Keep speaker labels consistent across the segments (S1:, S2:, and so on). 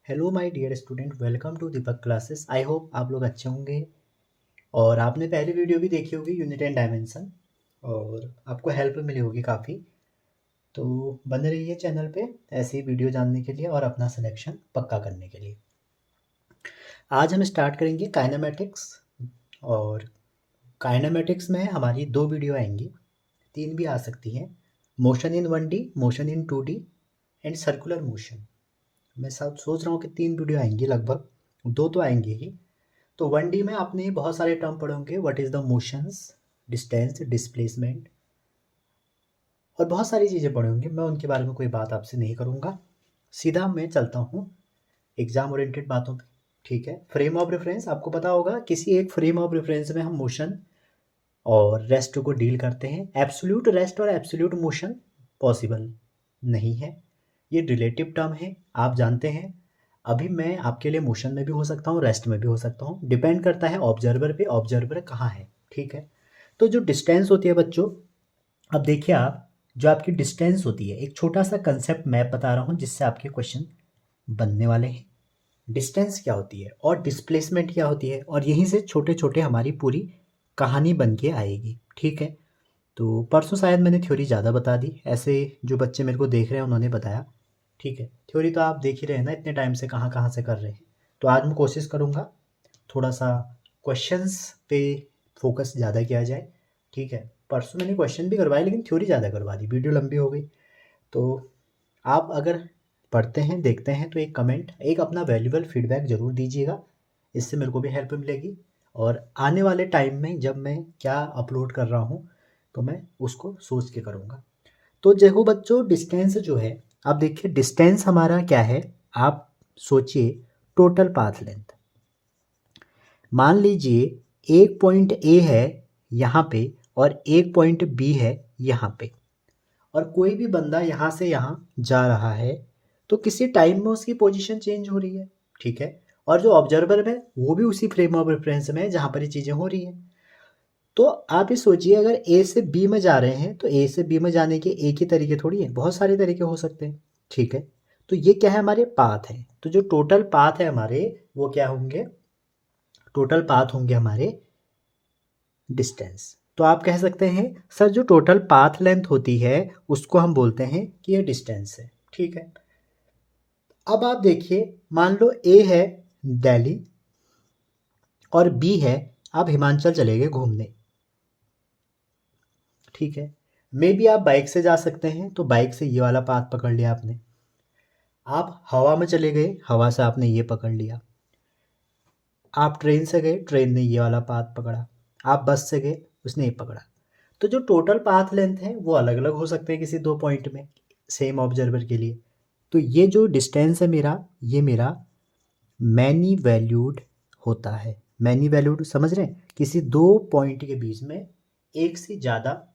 S1: Hello my dear student, welcome to Deepak classes. I hope आप लोग अच्छे होंगे और आपने पहली वीडियो भी देखी होगी यूनिट एंड डायमेंशन और आपको हेल्प मिली होगी काफ़ी। तो बने रहिए चैनल पे ऐसी वीडियो जानने के लिए और अपना सिलेक्शन पक्का करने के लिए। आज हम स्टार्ट करेंगे काइनेमेटिक्स और काइनेमेटिक्स में हमारी 2 वीडियो आएंगी, 3 भी आ सकती हैं। Motion in 1D, motion in 2D and circular motion. मैं सब सोच रहा हूँ कि 3 वीडियो आएंगी, लगभग 2 तो आएंगी ही। तो 1D में आपने बहुत सारे टर्म पढ़े होंगे, what is the motions, distance, displacement और बहुत सारी चीज़ें पढ़े होंगे। मैं उनके बारे में कोई बात आपसे नहीं करूँगा, सीधा मैं चलता हूँ एग्जाम ओरिएंटेड बातों पे। ठीक है, फ्रेम ऑफ रेफरेंस आपको पता होगा, किसी एक फ्रेम ऑफ रेफरेंस में हम मोशन और रेस्ट को डील करते हैं। एब्सोल्यूट रेस्ट और एब्सोल्यूट मोशन पॉसिबल नहीं है, ये रिलेटिव टर्म है, आप जानते हैं। अभी मैं आपके लिए मोशन में भी हो सकता हूँ, रेस्ट में भी हो सकता हूँ, डिपेंड करता है ऑब्जर्वर पे, ऑब्जर्वर कहाँ है। ठीक है, तो जो डिस्टेंस होती है बच्चों, अब देखिए आप, जो आपकी डिस्टेंस होती है, एक छोटा सा कंसेप्ट मैं बता रहा हूँ जिससे आपके क्वेश्चन बनने वाले हैं। डिस्टेंस क्या होती है और डिस्प्लेसमेंट क्या होती है, और यहीं से छोटे छोटे हमारी पूरी कहानी बन के आएगी। ठीक है, तो परसों शायद मैंने थ्योरी ज़्यादा बता दी, ऐसे जो बच्चे मेरे को देख रहे हैं उन्होंने बताया। ठीक है, थ्योरी तो आप देख ही रहे हैं ना, इतने टाइम से कहाँ कहाँ से कर रहे हैं। तो आज मैं कोशिश करूँगा थोड़ा सा क्वेश्चंस पे फोकस ज़्यादा किया जाए। ठीक है, परसों मैंने क्वेश्चन भी करवाए लेकिन थ्योरी ज़्यादा करवा दी, वीडियो लंबी हो गई। तो आप अगर पढ़ते हैं, देखते हैं, तो एक कमेंट, एक अपना वैल्यूबल फीडबैक ज़रूर दीजिएगा, इससे मेरे को भी हेल्प मिलेगी। और आने वाले टाइम में जब मैं क्या अपलोड कर रहा हूँ तो मैं उसको सोच के करूँगा। तो देखो बच्चों, डिस्टेंस जो है, आप देखिए डिस्टेंस हमारा क्या है। आप सोचिए टोटल पाथ लेंथ, मान लीजिए एक पॉइंट ए है यहाँ पे और एक पॉइंट बी है यहाँ पे, और कोई भी बंदा यहाँ से यहाँ जा रहा है तो किसी टाइम में उसकी पोजीशन चेंज हो रही है। ठीक है, और जो ऑब्जर्वर है वो भी उसी फ्रेम ऑफ रेफरेंस में है जहाँ पर ये चीज़ें हो रही हैं। तो आप ये सोचिए, अगर ए से बी में जा रहे हैं तो ए से बी में जाने के एक ही तरीके थोड़ी है, बहुत सारे तरीके हो सकते हैं। ठीक है, तो ये क्या है, हमारे पाथ है। तो जो टोटल पाथ है हमारे, वो क्या होंगे, टोटल पाथ होंगे हमारे डिस्टेंस। तो आप कह सकते हैं सर जो टोटल पाथ लेंथ होती है उसको हम बोलते हैं कि ये डिस्टेंस है। ठीक है, अब आप देखिए, मान लो ए है दिल्ली और बी है आप हिमाचल चले गए घूमने। ठीक है, मे बी आप बाइक से जा सकते हैं तो बाइक से ये वाला पाथ पकड़ लिया आपने। आप हवा में चले गए, हवा से आपने ये पकड़ लिया। आप ट्रेन से गए, ट्रेन ने ये वाला पाथ पकड़ा। आप बस से गए, उसने ये पकड़ा। तो जो टोटल पाथ लेंथ है वो अलग अलग हो सकते हैं किसी दो पॉइंट में, सेम ऑब्जर्वर के लिए। तो ये जो डिस्टेंस है मेरा, ये मेरा मैनी वैल्यूड होता है। मैनी वैल्यूड समझ रहे हैं, किसी दो पॉइंट के बीच में एक से ज़्यादा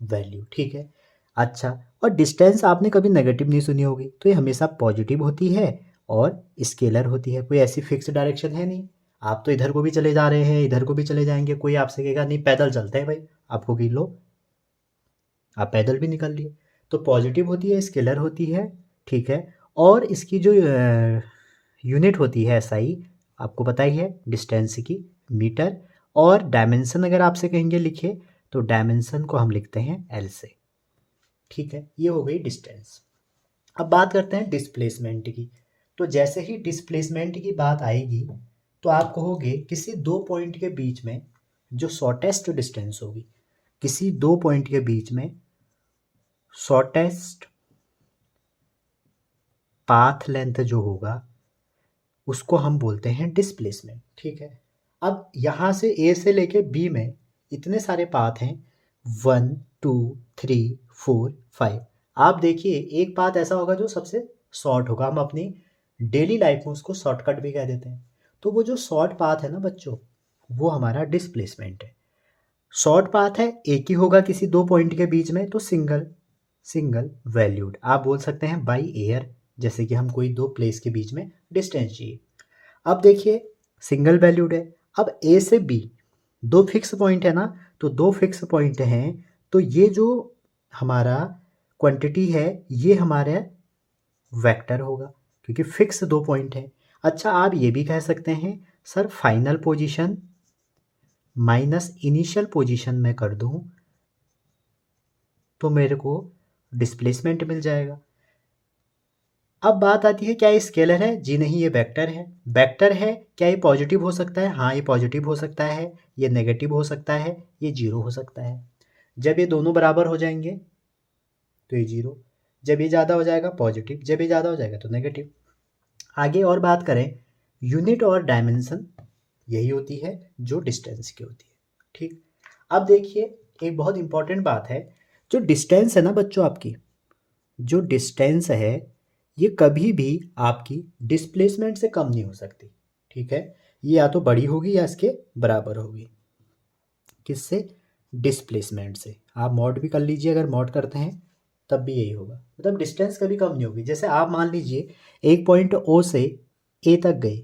S1: वैल्यू। ठीक है, अच्छा, और डिस्टेंस आपने कभी नेगेटिव नहीं सुनी होगी, तो ये हमेशा पॉजिटिव होती है और स्केलर होती है, कोई ऐसी फिक्स डायरेक्शन है नहीं। आप तो इधर को भी चले जा रहे हैं, इधर को भी चले जाएंगे, कोई आपसे कहेगा नहीं पैदल चलते हैं भाई, आपको कि लो आप पैदल भी निकल लिए। तो पॉजिटिव होती है, स्केलर होती है। ठीक है, और इसकी जो यूनिट होती है एसआई, आपको पता ही है डिस्टेंस की, मीटर। और डायमेंशन अगर आपसे कहेंगे लिखे तो डायमेंशन को हम लिखते हैं एल से। ठीक है, ये हो गई डिस्टेंस। अब बात करते हैं डिस्प्लेसमेंट की। तो जैसे ही डिस्प्लेसमेंट की बात आएगी तो आप कहोगे किसी दो पॉइंट के बीच में जो शॉर्टेस्ट डिस्टेंस होगी, किसी दो पॉइंट के बीच में शॉर्टेस्ट पाथ लेंथ जो होगा उसको हम बोलते हैं डिस्प्लेसमेंट। ठीक है, अब यहाँ से ए से लेके बी में इतने सारे पाथ हैं, 1 2 3 4 5। आप देखिए एक पाथ ऐसा होगा जो सबसे शॉर्ट होगा, हम अपनी डेली लाइफ में उसको शॉर्टकट भी कह देते हैं। तो वो जो शॉर्ट पाथ है ना बच्चों, वो हमारा डिस्प्लेसमेंट है। शॉर्ट पाथ है, एक ही होगा किसी दो पॉइंट के बीच में, तो सिंगल सिंगल वैल्यूड आप बोल सकते हैं बाई एयर, जैसे कि हम कोई दो प्लेस के बीच में डिस्टेंस चाहिए। अब देखिए सिंगल वैल्यूड है। अब ए से बी दो फिक्स पॉइंट है ना, तो दो फिक्स पॉइंट हैं, तो ये जो हमारा क्वांटिटी है ये हमारे वेक्टर होगा। क्योंकि फिक्स 2 पॉइंट है। अच्छा, आप ये भी कह सकते हैं sir final position minus initial position में कर दूं तो मेरे को डिस्प्लेसमेंट मिल जाएगा। अब बात आती है क्या ये स्केलर है? जी नहीं, ये वेक्टर है। वेक्टर है, क्या ये पॉजिटिव हो सकता है? हाँ, ये पॉजिटिव हो सकता है, ये नेगेटिव हो सकता है, ये जीरो हो सकता है। जब ये दोनों बराबर हो जाएंगे तो ये जीरो, जब ये ज़्यादा हो जाएगा पॉजिटिव, जब ये ज़्यादा हो जाएगा तो नेगेटिव। आगे और बात करें, यूनिट और डायमेंशन यही होती है जो डिस्टेंस की होती है। ठीक, अब देखिए एक बहुत इंपॉर्टेंट बात है, जो डिस्टेंस है ना बच्चों, आपकी जो डिस्टेंस है ये कभी भी आपकी डिस्प्लेसमेंट से कम नहीं हो सकती। ठीक है, ये या तो बड़ी होगी या इसके बराबर होगी। किससे? डिस्प्लेसमेंट से। आप मॉड भी कर लीजिए, अगर मॉड करते हैं तब भी यही होगा, मतलब डिस्टेंस कभी कम नहीं होगी। जैसे आप मान लीजिए एक पॉइंट ओ से ए तक गए,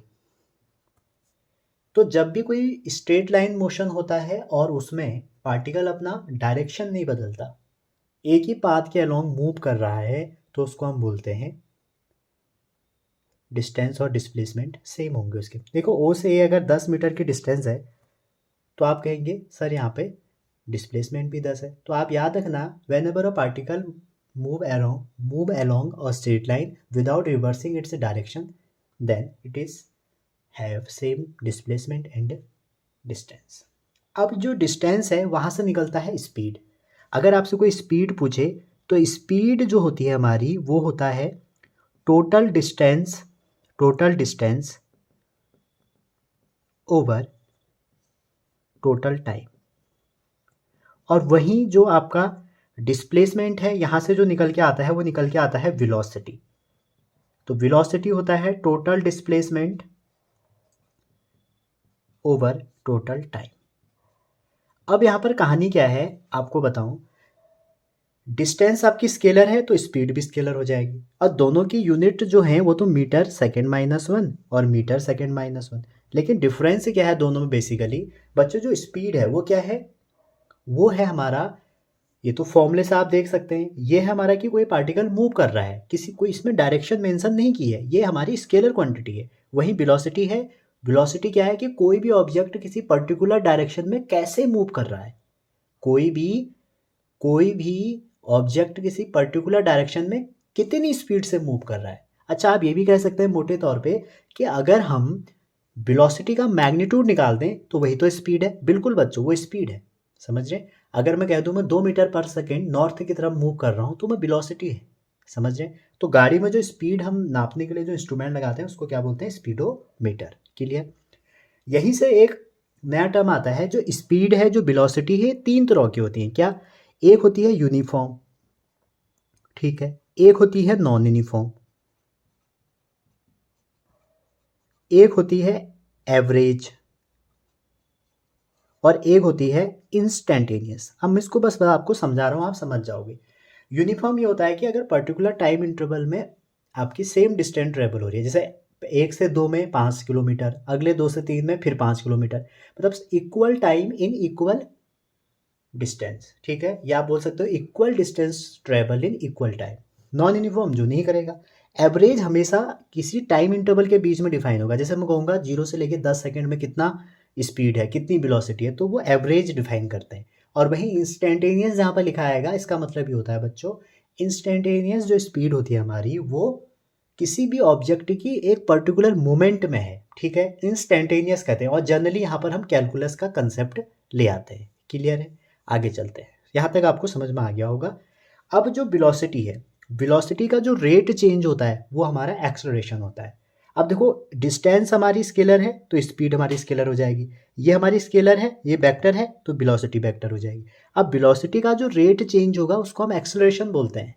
S1: तो जब भी कोई स्ट्रेट लाइन मोशन होता है और उसमें पार्टिकल अपना डायरेक्शन नहीं बदलता, एक ही पाथ के अलोंग मूव कर रहा है, तो उसको हम बोलते हैं डिस्टेंस और डिस्प्लेसमेंट सेम होंगे उसके। देखो ओ से ए अगर 10 मीटर की डिस्टेंस है तो आप कहेंगे सर यहाँ पे डिस्प्लेसमेंट भी 10 है। तो आप याद रखना, whenever a particle move along a straight line without reversing its direction, then it is have same displacement and distance. अब जो डिस्टेंस है वहाँ से निकलता है स्पीड। अगर आपसे कोई स्पीड पूछे तो स्पीड जो होती है हमारी वो होता है total distance over total time. और वहीं जो आपका डिस्प्लेसमेंट है यहाँ से जो निकल के आता है वो निकल के आता है वेलोसिटी। तो वेलोसिटी होता है total displacement over total time. अब यहाँ पर कहानी क्या है आपको बताऊं, डिस्टेंस आपकी स्केलर है तो स्पीड भी स्केलर हो जाएगी, और दोनों की यूनिट जो है वो तो मीटर सेकेंड माइनस वन और मीटर सेकेंड माइनस वन। लेकिन डिफरेंस क्या है दोनों में बेसिकली बच्चों, जो स्पीड है वो क्या है, वो है हमारा, ये तो फॉर्मूले से आप देख सकते हैं, ये है हमारा कि कोई पार्टिकल मूव कर रहा है, किसी कोई इसमें डायरेक्शन मेंशन नहीं की है, ये हमारी स्केलर क्वांटिटी है। वहीं वेलोसिटी है, वेलोसिटी क्या है कि कोई भी ऑब्जेक्ट किसी पर्टिकुलर डायरेक्शन में कैसे मूव कर रहा है, कोई भी ऑब्जेक्ट किसी पर्टिकुलर डायरेक्शन में कितनी स्पीड से मूव कर रहा है। अच्छा, आप ये भी कह सकते हैं मोटे तौर पे कि अगर हम वेलोसिटी का मैग्नीट्यूड निकाल दें तो वही तो स्पीड है। बिल्कुल बच्चों, वो स्पीड है, समझ रहे? अगर मैं कह दूं मैं 2 मीटर पर सेकेंड नॉर्थ की तरफ मूव कर रहा हूं तो मैं वेलोसिटी है, समझ रहे? तो गाड़ी में जो स्पीड हम नापने के लिए जो इंस्ट्रूमेंट लगाते हैं उसको क्या बोलते हैं? स्पीडोमीटर। क्लियर? यहीं से एक नया टर्म आता है, जो स्पीड है जो वेलोसिटी है, तीन तरह की होती हैं। क्या? एक होती है यूनिफॉर्म, ठीक है, एक होती है नॉन यूनिफॉर्म, एक होती है एवरेज, और एक होती है इंस्टेंटेनियस। अब मैं इसको बस आपको समझा रहा हूँ, आप समझ जाओगे। यूनिफॉर्म ये होता है कि अगर पर्टिकुलर टाइम इंटरवल में आपकी सेम डिस्टेंस ट्रेवल हो रही है, जैसे 1 से 2 में 5 किलोमीटर, अगले 2 से 3 में फिर 5 किलोमीटर, मतलब equal time in equal distance. ठीक है, या आप बोल सकते हो equal distance travel in equal time. Non uniform जो नहीं करेगा। एवरेज हमेशा किसी टाइम इंटरवल के बीच में डिफाइन होगा, जैसे मैं कहूँगा 0 से लेकर 10 सेकेंड में कितना स्पीड है, कितनी वेलोसिटी है, तो वो एवरेज डिफाइन करते हैं। और वहीं इंस्टेंटेनियस जहाँ पर लिखा आएगा, इसका मतलब ये होता है बच्चों, इंस्टेंटेनियस जो स्पीड होती है हमारी वो किसी भी ऑब्जेक्ट की एक पर्टिकुलर मोमेंट में है। ठीक है, इंस्टेंटेनियस कहते हैं, और जनरली यहाँ पर हम कैलकुलस का कंसेप्ट ले आते हैं। क्लियर है? आगे चलते हैं, यहाँ तक आपको समझ में आ गया होगा। अब जो वेलोसिटी है, वेलोसिटी का जो रेट चेंज होता है वो हमारा एक्सेलरेशन होता है। अब देखो, डिस्टेंस हमारी स्केलर है तो स्पीड हमारी स्केलर हो जाएगी, ये हमारी स्केलर है, ये वेक्टर है, तो वेलोसिटी वेक्टर हो जाएगी। अब वेलोसिटी का जो रेट चेंज होगा उसको हम एक्सेलरेशन बोलते हैं।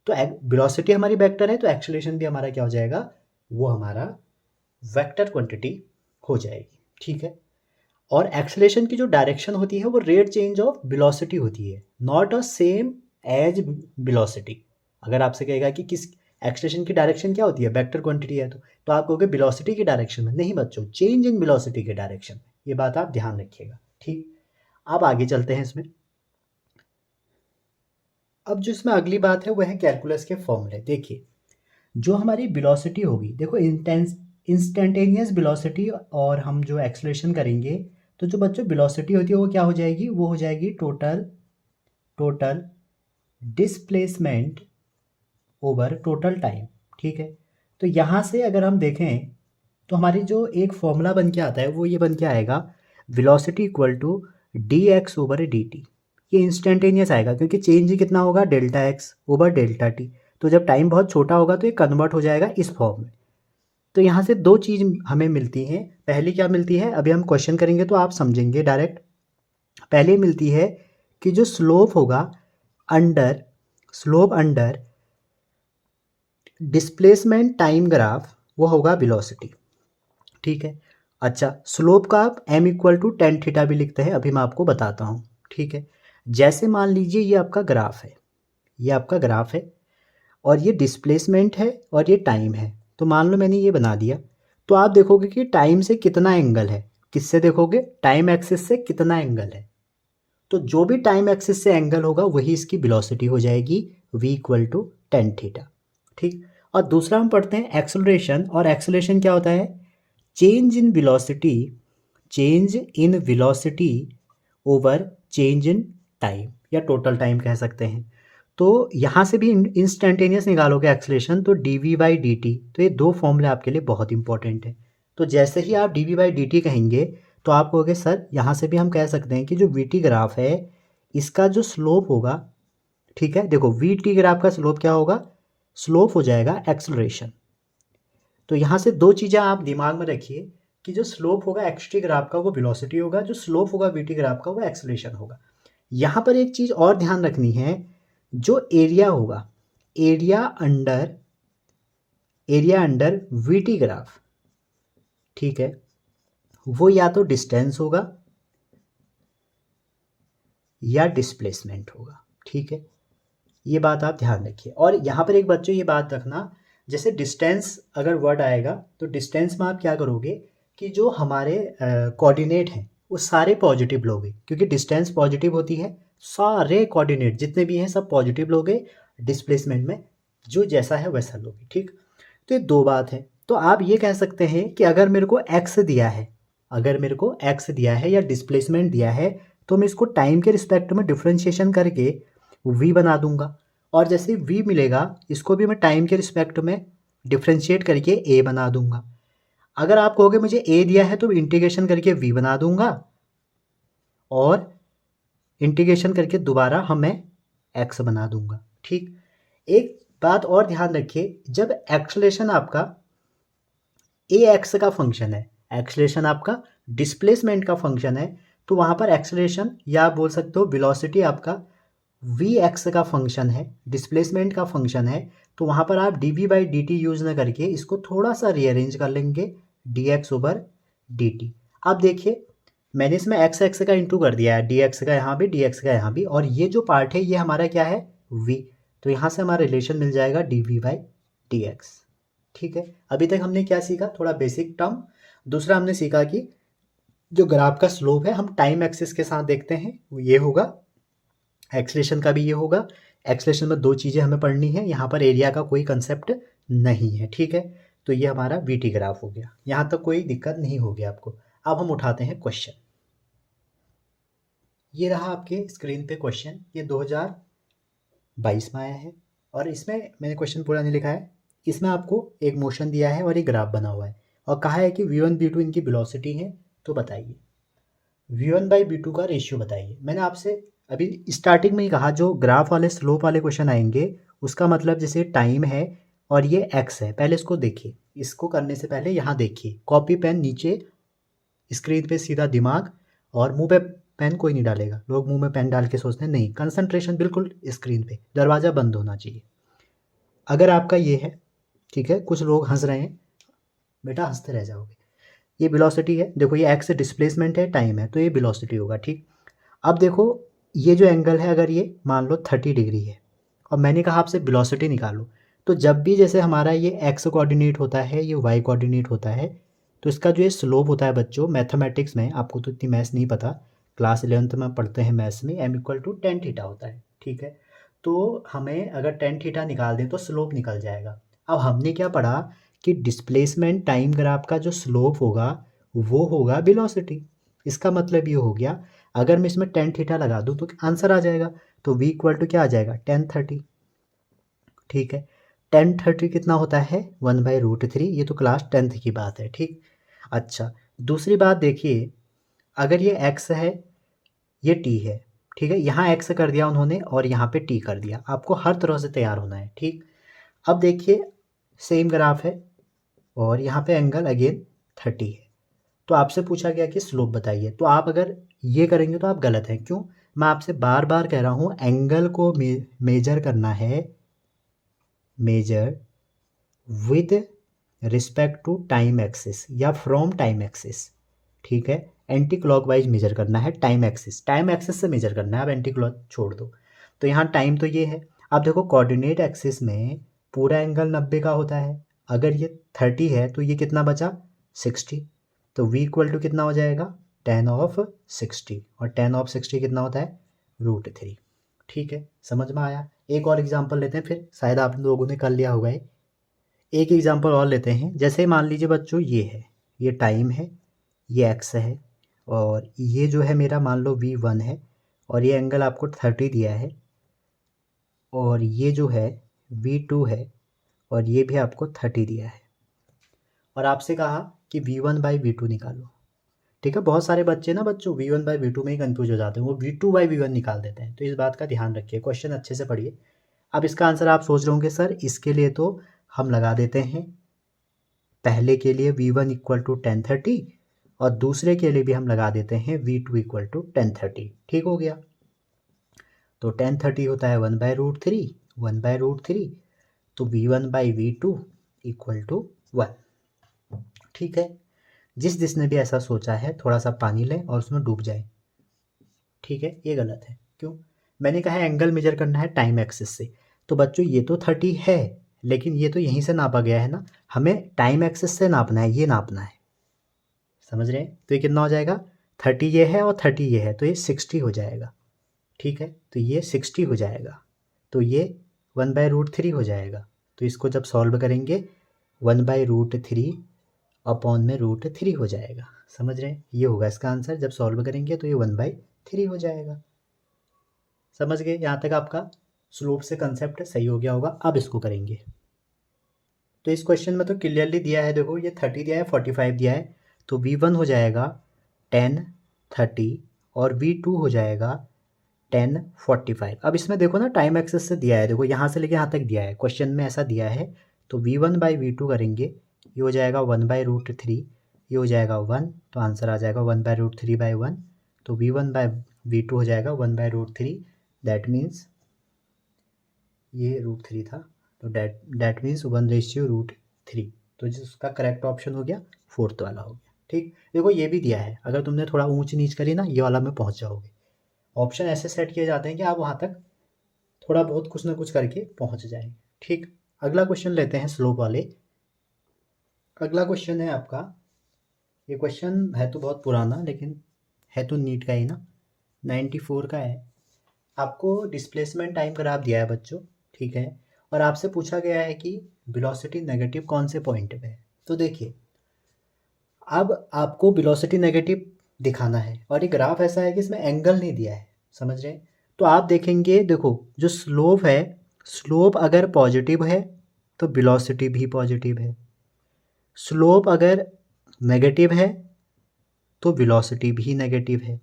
S1: तो वेलोसिटी हमारी वेक्टर है तो एक्सेलरेशन भी हमारा क्या हो जाएगा, वो हमारा वेक्टर क्वांटिटी हो जाएगी। ठीक है, और एक्सेलरेशन की जो डायरेक्शन होती है वो रेट चेंज ऑफ वेलोसिटी होती है, not a same as velocity. अगर आपसे कहेगा कि किस एक्सेलरेशन की डायरेक्शन क्या होती है, वेक्टर क्वांटिटी है, तो आप कहोगे वेलोसिटी की डायरेक्शन में। नहीं बच्चों, चेंज इन वेलोसिटी के डायरेक्शन में, ये बात आप ध्यान रखिएगा। ठीक, अब आगे चलते हैं इसमें। अब जो इसमें अगली बात है वो है कैलकुलस के फॉर्मूले। देखिए, जो हमारी वेलोसिटी होगी, देखो इंस्टेंटेनियस वेलोसिटी और हम जो एक्सेलरेशन करेंगे, तो जो बच्चों वेलोसिटी होती है वो क्या हो जाएगी, वो हो जाएगी total displacement over total time. ठीक है, तो यहाँ से अगर हम देखें तो हमारी जो एक फॉर्मूला बन के आता है वो ये बन के आएगा, velocity equal to D X over D T. ये इंस्टेंटेनियस आएगा क्योंकि चेंज कितना होगा, delta X over delta T. तो जब टाइम बहुत छोटा होगा तो ये कन्वर्ट हो जाएगा इस फॉर्म में। तो यहाँ से दो चीज़ हमें मिलती हैं। पहली क्या मिलती है, अभी हम क्वेश्चन करेंगे तो आप समझेंगे डायरेक्ट। पहले मिलती है कि जो स्लोप होगा अंडर डिस्प्लेसमेंट टाइम ग्राफ, वो होगा वेलोसिटी। ठीक है, अच्छा स्लोप का आप m equal to tan theta भी लिखते हैं, अभी मैं आपको बताता हूँ। ठीक है, जैसे मान लीजिए ये आपका ग्राफ है, ये आपका ग्राफ है और ये डिस्प्लेसमेंट है और ये टाइम है। तो मान लो मैंने ये बना दिया, तो आप देखोगे कि टाइम से कितना एंगल है, किससे देखोगे, टाइम एक्सिस से कितना एंगल है। तो जो भी टाइम एक्सिस से एंगल होगा वही इसकी वेलोसिटी हो जाएगी, v equal to tan theta. ठीक, और दूसरा हम पढ़ते हैं एक्सेलरेशन। और एक्सेलरेशन क्या होता है, change in velocity over change in time, या टोटल टाइम कह सकते हैं। तो यहाँ से भी इंस्टेंटेनियस निकालोगे एक्सेलरेशन, तो D V by D T. तो ये दो फॉर्मूले आपके लिए बहुत इंपॉर्टेंट है। तो जैसे ही आप D V by D T कहेंगे तो आप कहोगे सर यहाँ से भी हम कह सकते हैं कि जो वी टी ग्राफ है इसका जो स्लोप होगा, ठीक है, देखो वी टी ग्राफ का स्लोप क्या होगा, स्लोप हो जाएगा एक्सेलरेशन। तो यहाँ से दो चीज़ें आप दिमाग में रखिए कि जो स्लोप होगा एक्स टी ग्राफ का वो वेलोसिटी होगा, जो स्लोप होगा वी टी ग्राफ का वो एक्सेलरेशन होगा। यहाँ पर एक चीज़ और ध्यान रखनी है, जो एरिया होगा, area under we T graph, ठीक है, वो या तो डिस्टेंस होगा या डिस्प्लेसमेंट होगा। ठीक है, ये बात आप ध्यान रखिए। और यहाँ पर एक बच्चों ये बात रखना, जैसे डिस्टेंस अगर वर्ड आएगा तो डिस्टेंस में आप क्या करोगे कि जो हमारे कोऑर्डिनेट हैं वो सारे पॉजिटिव लोगे, क्योंकि डिस्टेंस पॉजिटिव होती है, सारे कोऑर्डिनेट जितने भी हैं सब पॉजिटिव लोगे, डिस्प्लेसमेंट में जो जैसा है वैसा लोगे। ठीक, तो ये दो बात है। तो आप ये कह सकते हैं कि अगर मेरे को एक्स दिया है, या डिस्प्लेसमेंट दिया है, तो मैं इसको टाइम के रिस्पेक्ट में डिफ्रेंशिएशन करके v बना दूंगा, और जैसे v मिलेगा इसको भी मैं टाइम के रिस्पेक्ट में डिफ्रेंशिएट करके a बना दूंगा। अगर आप कहोगे मुझे a दिया है तो इंटीग्रेशन करके v बना दूंगा, और इंटीग्रेशन करके दोबारा मैं x बना दूंगा। ठीक, एक बात और ध्यान रखिए, जब एक्सेलरेशन आपका ax का फंक्शन है, एक्सेलरेशन आपका डिस्प्लेसमेंट का फंक्शन है, तो वहाँ पर एक्सेलरेशन या आप बोल सकते हो वेलोसिटी आपका वी एक्स का फंक्शन है, डिस्प्लेसमेंट का फंक्शन है। तो वहाँ पर आप D V by D T use ना करके इसको थोड़ा सा रीअरेंज कर लेंगे, D X over D T. अब देखिए मैंने इसमें एक्स एक्स का इंटू कर दिया है, डी एक्स का यहाँ भी, डी एक्स का यहाँ भी, और ये जो पार्ट है ये हमारा क्या है, वी। तो यहाँ से हमारा रिलेशन मिल जाएगा D V by D X. ठीक है, अभी तक हमने क्या सीखा, थोड़ा बेसिक टर्म। दूसरा हमने सीखा कि जो ग्राफ का स्लोप है हम टाइम एक्सिस के साथ देखते हैं, वो ये होगा, एक्सेलरेशन का भी ये होगा। एक्सेलरेशन में दो चीज़ें हमें पढ़नी है, यहाँ पर एरिया का कोई कंसेप्ट नहीं है। ठीक है, तो ये हमारा वी टी ग्राफ हो गया, यहाँ तक कोई दिक्कत नहीं होगी आपको। अब हम उठाते हैं क्वेश्चन। ये रहा आपके स्क्रीन पे क्वेश्चन, ये 2022 में आया है, और इसमें मैंने क्वेश्चन पूरा नहीं लिखा है। इसमें आपको एक मोशन दिया है और एक ग्राफ बना हुआ है, और कहा है कि v1 v2 इनकी वेलोसिटी है। तो बताइए v1 बाई v2 का रेशियो बताइए। मैंने आपसे अभी स्टार्टिंग में ही कहा, जो ग्राफ वाले स्लोप वाले क्वेश्चन आएंगे उसका मतलब जैसे टाइम है और ये x है, पहले इसको देखिए, इसको करने से पहले यहाँ देखिए, कॉपी पेन नीचे, स्क्रीन पे सीधा दिमाग, और मुंह पे पेन कोई नहीं डालेगा। लोग मुंह में पेन डाल के सोचते हैं, नहीं, कंसंट्रेशन बिल्कुल स्क्रीन पे, दरवाज़ा बंद होना चाहिए। अगर आपका ये है, ठीक है, कुछ लोग हंस रहे हैं, बेटा हंसते रह जाओगे। ये वेलोसिटी है, देखो ये एक्स डिस्प्लेसमेंट है, टाइम है, तो ये वेलोसिटी होगा। ठीक, अब देखो ये जो एंगल है, अगर ये मान लो 30 डिग्री है, और मैंने कहा आपसे वेलोसिटी निकालो, तो जब भी जैसे हमारा ये एक्स कोऑर्डिनेट होता है, ये वाई कोऑर्डिनेट होता है, तो इसका जो ये स्लोप होता है बच्चों, मैथमेटिक्स में आपको तो इतनी मैथ्स नहीं पता, क्लास 11th में पढ़ते हैं मैथ्स में, m equal to tan theta होता है। ठीक है, तो हमें अगर टेन थीटा निकाल दें तो स्लोप निकल जाएगा। अब हमने क्या पढ़ा कि डिस्प्लेसमेंट टाइम ग्राफ का जो स्लोप होगा वो होगा वेलोसिटी। इसका मतलब ये हो गया, अगर मैं इसमें टेन थीटा लगा दूँ तो आंसर आ जाएगा। तो v इक्वल टू क्या आ जाएगा, 1030। ठीक है, 1030 कितना होता है, 1/√3। ये तो क्लास 10th की बात है। ठीक, अच्छा दूसरी बात देखिए, अगर ये x है ये t है, ठीक है, यहाँ x कर दिया उन्होंने और यहाँ पे t कर दिया। आपको हर तरह से तैयार होना है। ठीक, अब देखिए सेम ग्राफ है और यहाँ पे एंगल अगेन 30 है। तो आपसे पूछा गया कि स्लोप बताइए, तो आप अगर ये करेंगे तो आप गलत हैं। क्यों, मैं आपसे बार बार कह रहा हूँ एंगल को मेजर करना है, measure with respect to time axis या फ्रॉम टाइम एक्सिस। ठीक है, एंटी क्लॉकवाइज मेजर करना है, टाइम एक्सिस से मेजर करना है। अब एंटी क्लॉक छोड़ दो। तो यहाँ टाइम तो ये है। अब देखो कोऑर्डिनेट एक्सिस में पूरा एंगल 90 का होता है। अगर ये 30 है तो ये कितना बचा, 60। तो v इक्वल टू कितना हो जाएगा, 10/60। और 10/60 कितना होता है, √3। ठीक है, समझ में आया। एक और एग्जांपल लेते हैं, फिर शायद आप लोगों ने कर लिया होगा। एक एग्जांपल और लेते हैं। जैसे मान लीजिए बच्चों ये है, ये टाइम है, ये एक्स है, और ये जो है मेरा मान लो v1 है, और ये एंगल आपको 30 दिया है, और ये जो है v2 है, और ये भी आपको 30 दिया है, और आपसे कहा कि v1/v2 निकालो। ठीक है, बहुत सारे बच्चे ना बच्चों v1/v2 में ही कंफ्यूज हो जाते हैं, वो v2/v1 निकाल देते हैं। तो इस बात का ध्यान रखिए, क्वेश्चन अच्छे से पढ़िए। अब इसका आंसर आप सोच रहे होंगे सर इसके लिए तो हम लगा देते हैं, पहले के लिए v1 इक्वल टू 1030 और दूसरे के लिए भी हम लगा देते हैं v2 इक्वल टू 1030। ठीक हो गया, तो 1030 होता है 1/√3 तो v1/v2 इक्वल टू 1। ठीक है, जिसने भी ऐसा सोचा है थोड़ा सा पानी लें और उसमें डूब जाए। ठीक है, ये गलत है। क्यों, मैंने कहा एंगल मेजर करना है टाइम एक्सिस से। तो बच्चों ये तो 30 है, लेकिन ये तो यहीं से नापा गया है ना, हमें टाइम एक्सिस से नापना है, ये नापना है। समझ रहे हैं, तो ये कितना हो जाएगा, 30 ये है और 30 ये है, तो ये 60 हो जाएगा। ठीक है, तो ये 60 हो जाएगा, तो ये 1/√3 हो जाएगा। तो इसको जब सॉल्व करेंगे 1/√3 अपॉन में √3 हो जाएगा। समझ रहे हैं, ये होगा इसका आंसर। जब सॉल्व करेंगे तो ये 1/3 हो जाएगा। समझ गए, यहाँ तक आपका स्लोप से कंसेप्ट सही हो गया होगा। अब इसको करेंगे, तो इस क्वेश्चन में तो क्लियरली दिया है, देखो ये 30 दिया है, 45 दिया है, तो v1 हो जाएगा 1030 और v2 हो जाएगा 1045। अब इसमें देखो ना टाइम एक्सेस से दिया है, देखो यहाँ से लेके यहाँ तक दिया है, क्वेश्चन में ऐसा दिया है। तो v1/v2 करेंगे, ये हो जाएगा 1/√3, ये हो जाएगा 1, तो आंसर आ जाएगा 1/√3/1। तो v1/v2 हो जाएगा 1/√3, दैट मीन्स ये √3 था, तो डैट मीन्स 1/√3। तो जिसका करेक्ट ऑप्शन हो गया 4th वाला हो गया। ठीक, देखो ये भी दिया है, अगर तुमने थोड़ा ऊंच नीच करी ना ये वाला में पहुंच जाओगे। ऑप्शन ऐसे सेट किए जाते हैं कि आप वहाँ तक थोड़ा बहुत कुछ ना कुछ करके पहुँच जाएंगे। ठीक, अगला क्वेश्चन लेते हैं स्लोप वाले। अगला क्वेश्चन है आपका, ये क्वेश्चन है तो बहुत पुराना लेकिन है तो नीट का ही ना, 94 का है। आपको डिस्प्लेसमेंट टाइम ग्राफ दिया है बच्चों, ठीक है, और आपसे पूछा गया है कि वेलोसिटी नेगेटिव कौन से पॉइंट पे है। तो देखिए अब आपको वेलोसिटी नेगेटिव दिखाना है, और ये ग्राफ ऐसा है कि इसमें एंगल नहीं दिया है। समझ रहे हैं, तो आप देखेंगे, देखो जो स्लोप है, स्लोप अगर पॉजिटिव है तो वेलोसिटी भी पॉजिटिव है, स्लोप अगर नेगेटिव है तो वेलोसिटी भी नेगेटिव है,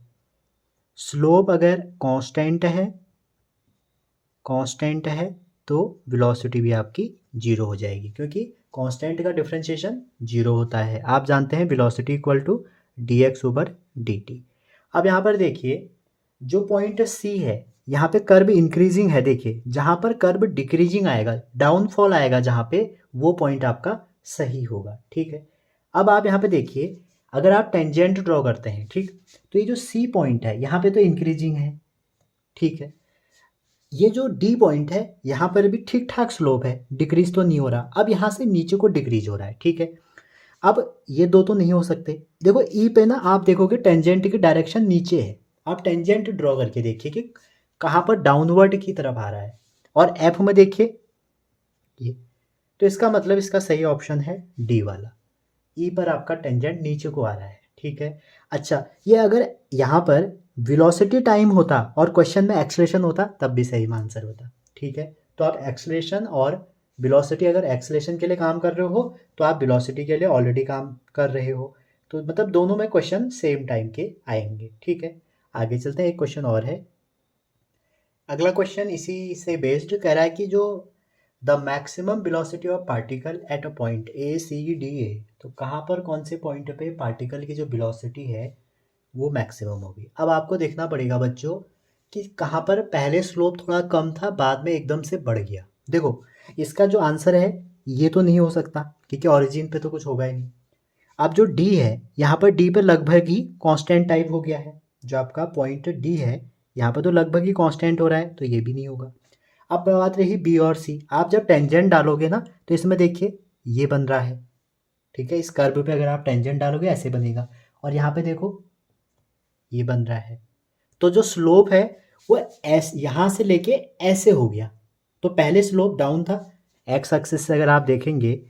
S1: स्लोप अगर कांस्टेंट है तो वेलोसिटी भी आपकी 0 हो जाएगी, क्योंकि कांस्टेंट का डिफरेंशिएशन 0 होता है। आप जानते हैं वेलोसिटी इक्वल टू dx/dt। अब यहाँ पर देखिए जो पॉइंट C है, यहाँ पे कर्व इंक्रीजिंग है, देखिए जहाँ पर कर्व डिक्रीजिंग आएगा, डाउनफॉल आएगा जहाँ पे, वो पॉइंट आपका सही होगा। ठीक है, अब आप यहाँ पे देखिए, अगर आप टेंजेंट ड्रॉ करते हैं, ठीक, तो ये जो C पॉइंट है यहाँ पे तो इंक्रीजिंग है, ठीक है, ये जो D पॉइंट है यहाँ पर भी ठीक ठाक स्लोप है, डिक्रीज तो नहीं हो रहा। अब यहाँ से नीचे को डिक्रीज हो रहा है। ठीक है, अब ये दो तो नहीं हो सकते। देखो E पे ना आप देखोगे टेंजेंट की डायरेक्शन नीचे है, आप टेंजेंट ड्रॉ करके देखिए कि कहाँ पर डाउनवर्ड की तरफ आ रहा है। और F में देखिए, ये तो इसका मतलब इसका सही ऑप्शन है डी वाला, ई पर आपका टेंजेंट नीचे को आ रहा है, ठीक है। अच्छा, ये अगर यहाँ पर वेलोसिटी टाइम होता और क्वेश्चन में एक्सलेशन होता तब भी सही आंसर होता, ठीक है। तो आप एक्सलेशन और वेलोसिटी, अगर एक्सलेशन के लिए काम कर रहे हो तो आप वेलोसिटी के लिए ऑलरेडी काम कर रहे हो, तो मतलब दोनों में क्वेश्चन सेम टाइम के आएंगे, ठीक है। आगे चलते हैं, एक क्वेश्चन और है। अगला क्वेश्चन इसी से बेस्ड कह रहा है कि जो the maximum velocity of particle at a point A C D A, तो कहाँ पर कौन से पॉइंट पे पार्टिकल की जो वेलोसिटी है वो मैक्सिमम होगी। अब आपको देखना पड़ेगा बच्चों कि कहाँ पर पहले स्लोप थोड़ा कम था, बाद में एकदम से बढ़ गया। देखो, इसका जो आंसर है ये तो नहीं हो सकता क्योंकि ऑरिजिन पे तो कुछ होगा ही नहीं। अब जो डी है, यहाँ पर डी पे लगभग ही कांस्टेंट टाइप हो गया है, जो आपका पॉइंट डी है यहाँ पर तो लगभग ही कांस्टेंट हो रहा है, तो ये भी नहीं होगा। अब बात रही बी और सी, आप जब टेंजेंट डालोगे ना तो इसमें देखिए ये बन रहा है, ठीक है। इस कर्व पे अगर आप टेंजेंट डालोगे ऐसे बनेगा, और यहाँ पे देखो ये बन रहा है। तो जो स्लोप है वो ऐसे यहाँ से लेके ऐसे हो गया, तो पहले स्लोप डाउन था। एक्स एक्सिस से अगर आप देखेंगे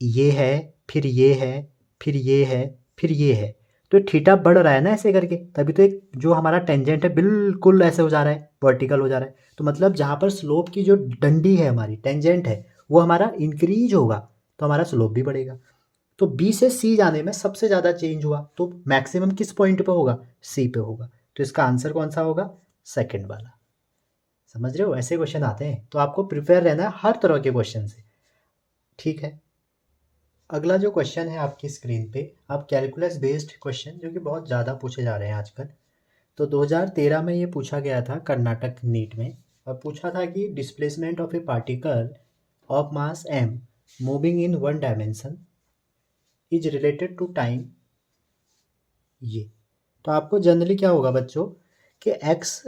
S1: ये है, फिर ये है, फिर ये है, फिर ये है, तो थीटा बढ़ रहा है ना ऐसे करके, तभी तो एक जो हमारा टेंजेंट है बिल्कुल ऐसे हो जा रहा है, वर्टिकल हो जा रहा है। तो मतलब जहाँ पर स्लोप की जो डंडी है हमारी टेंजेंट है वो हमारा इंक्रीज होगा तो हमारा स्लोप भी बढ़ेगा। तो बी से सी जाने में सबसे ज़्यादा चेंज हुआ, तो मैक्सिमम किस पॉइंट पे होगा, सी पे होगा। तो इसका आंसर कौन सा होगा, सेकंड वाला। समझ रहे हो, ऐसे क्वेश्चन आते हैं, तो आपको प्रिपेयर रहना है हर तरह के क्वेश्चन से, ठीक है। अगला जो क्वेश्चन है आपकी स्क्रीन पे, आप कैलकुलस बेस्ड क्वेश्चन जो कि बहुत ज़्यादा पूछे जा रहे हैं आजकल। तो 2013 में ये पूछा गया था कर्नाटक नीट में, और पूछा था कि displacement of a particle of mass m moving in one dimension is related to time. ये तो आपको जनरली क्या होगा बच्चों कि एक्स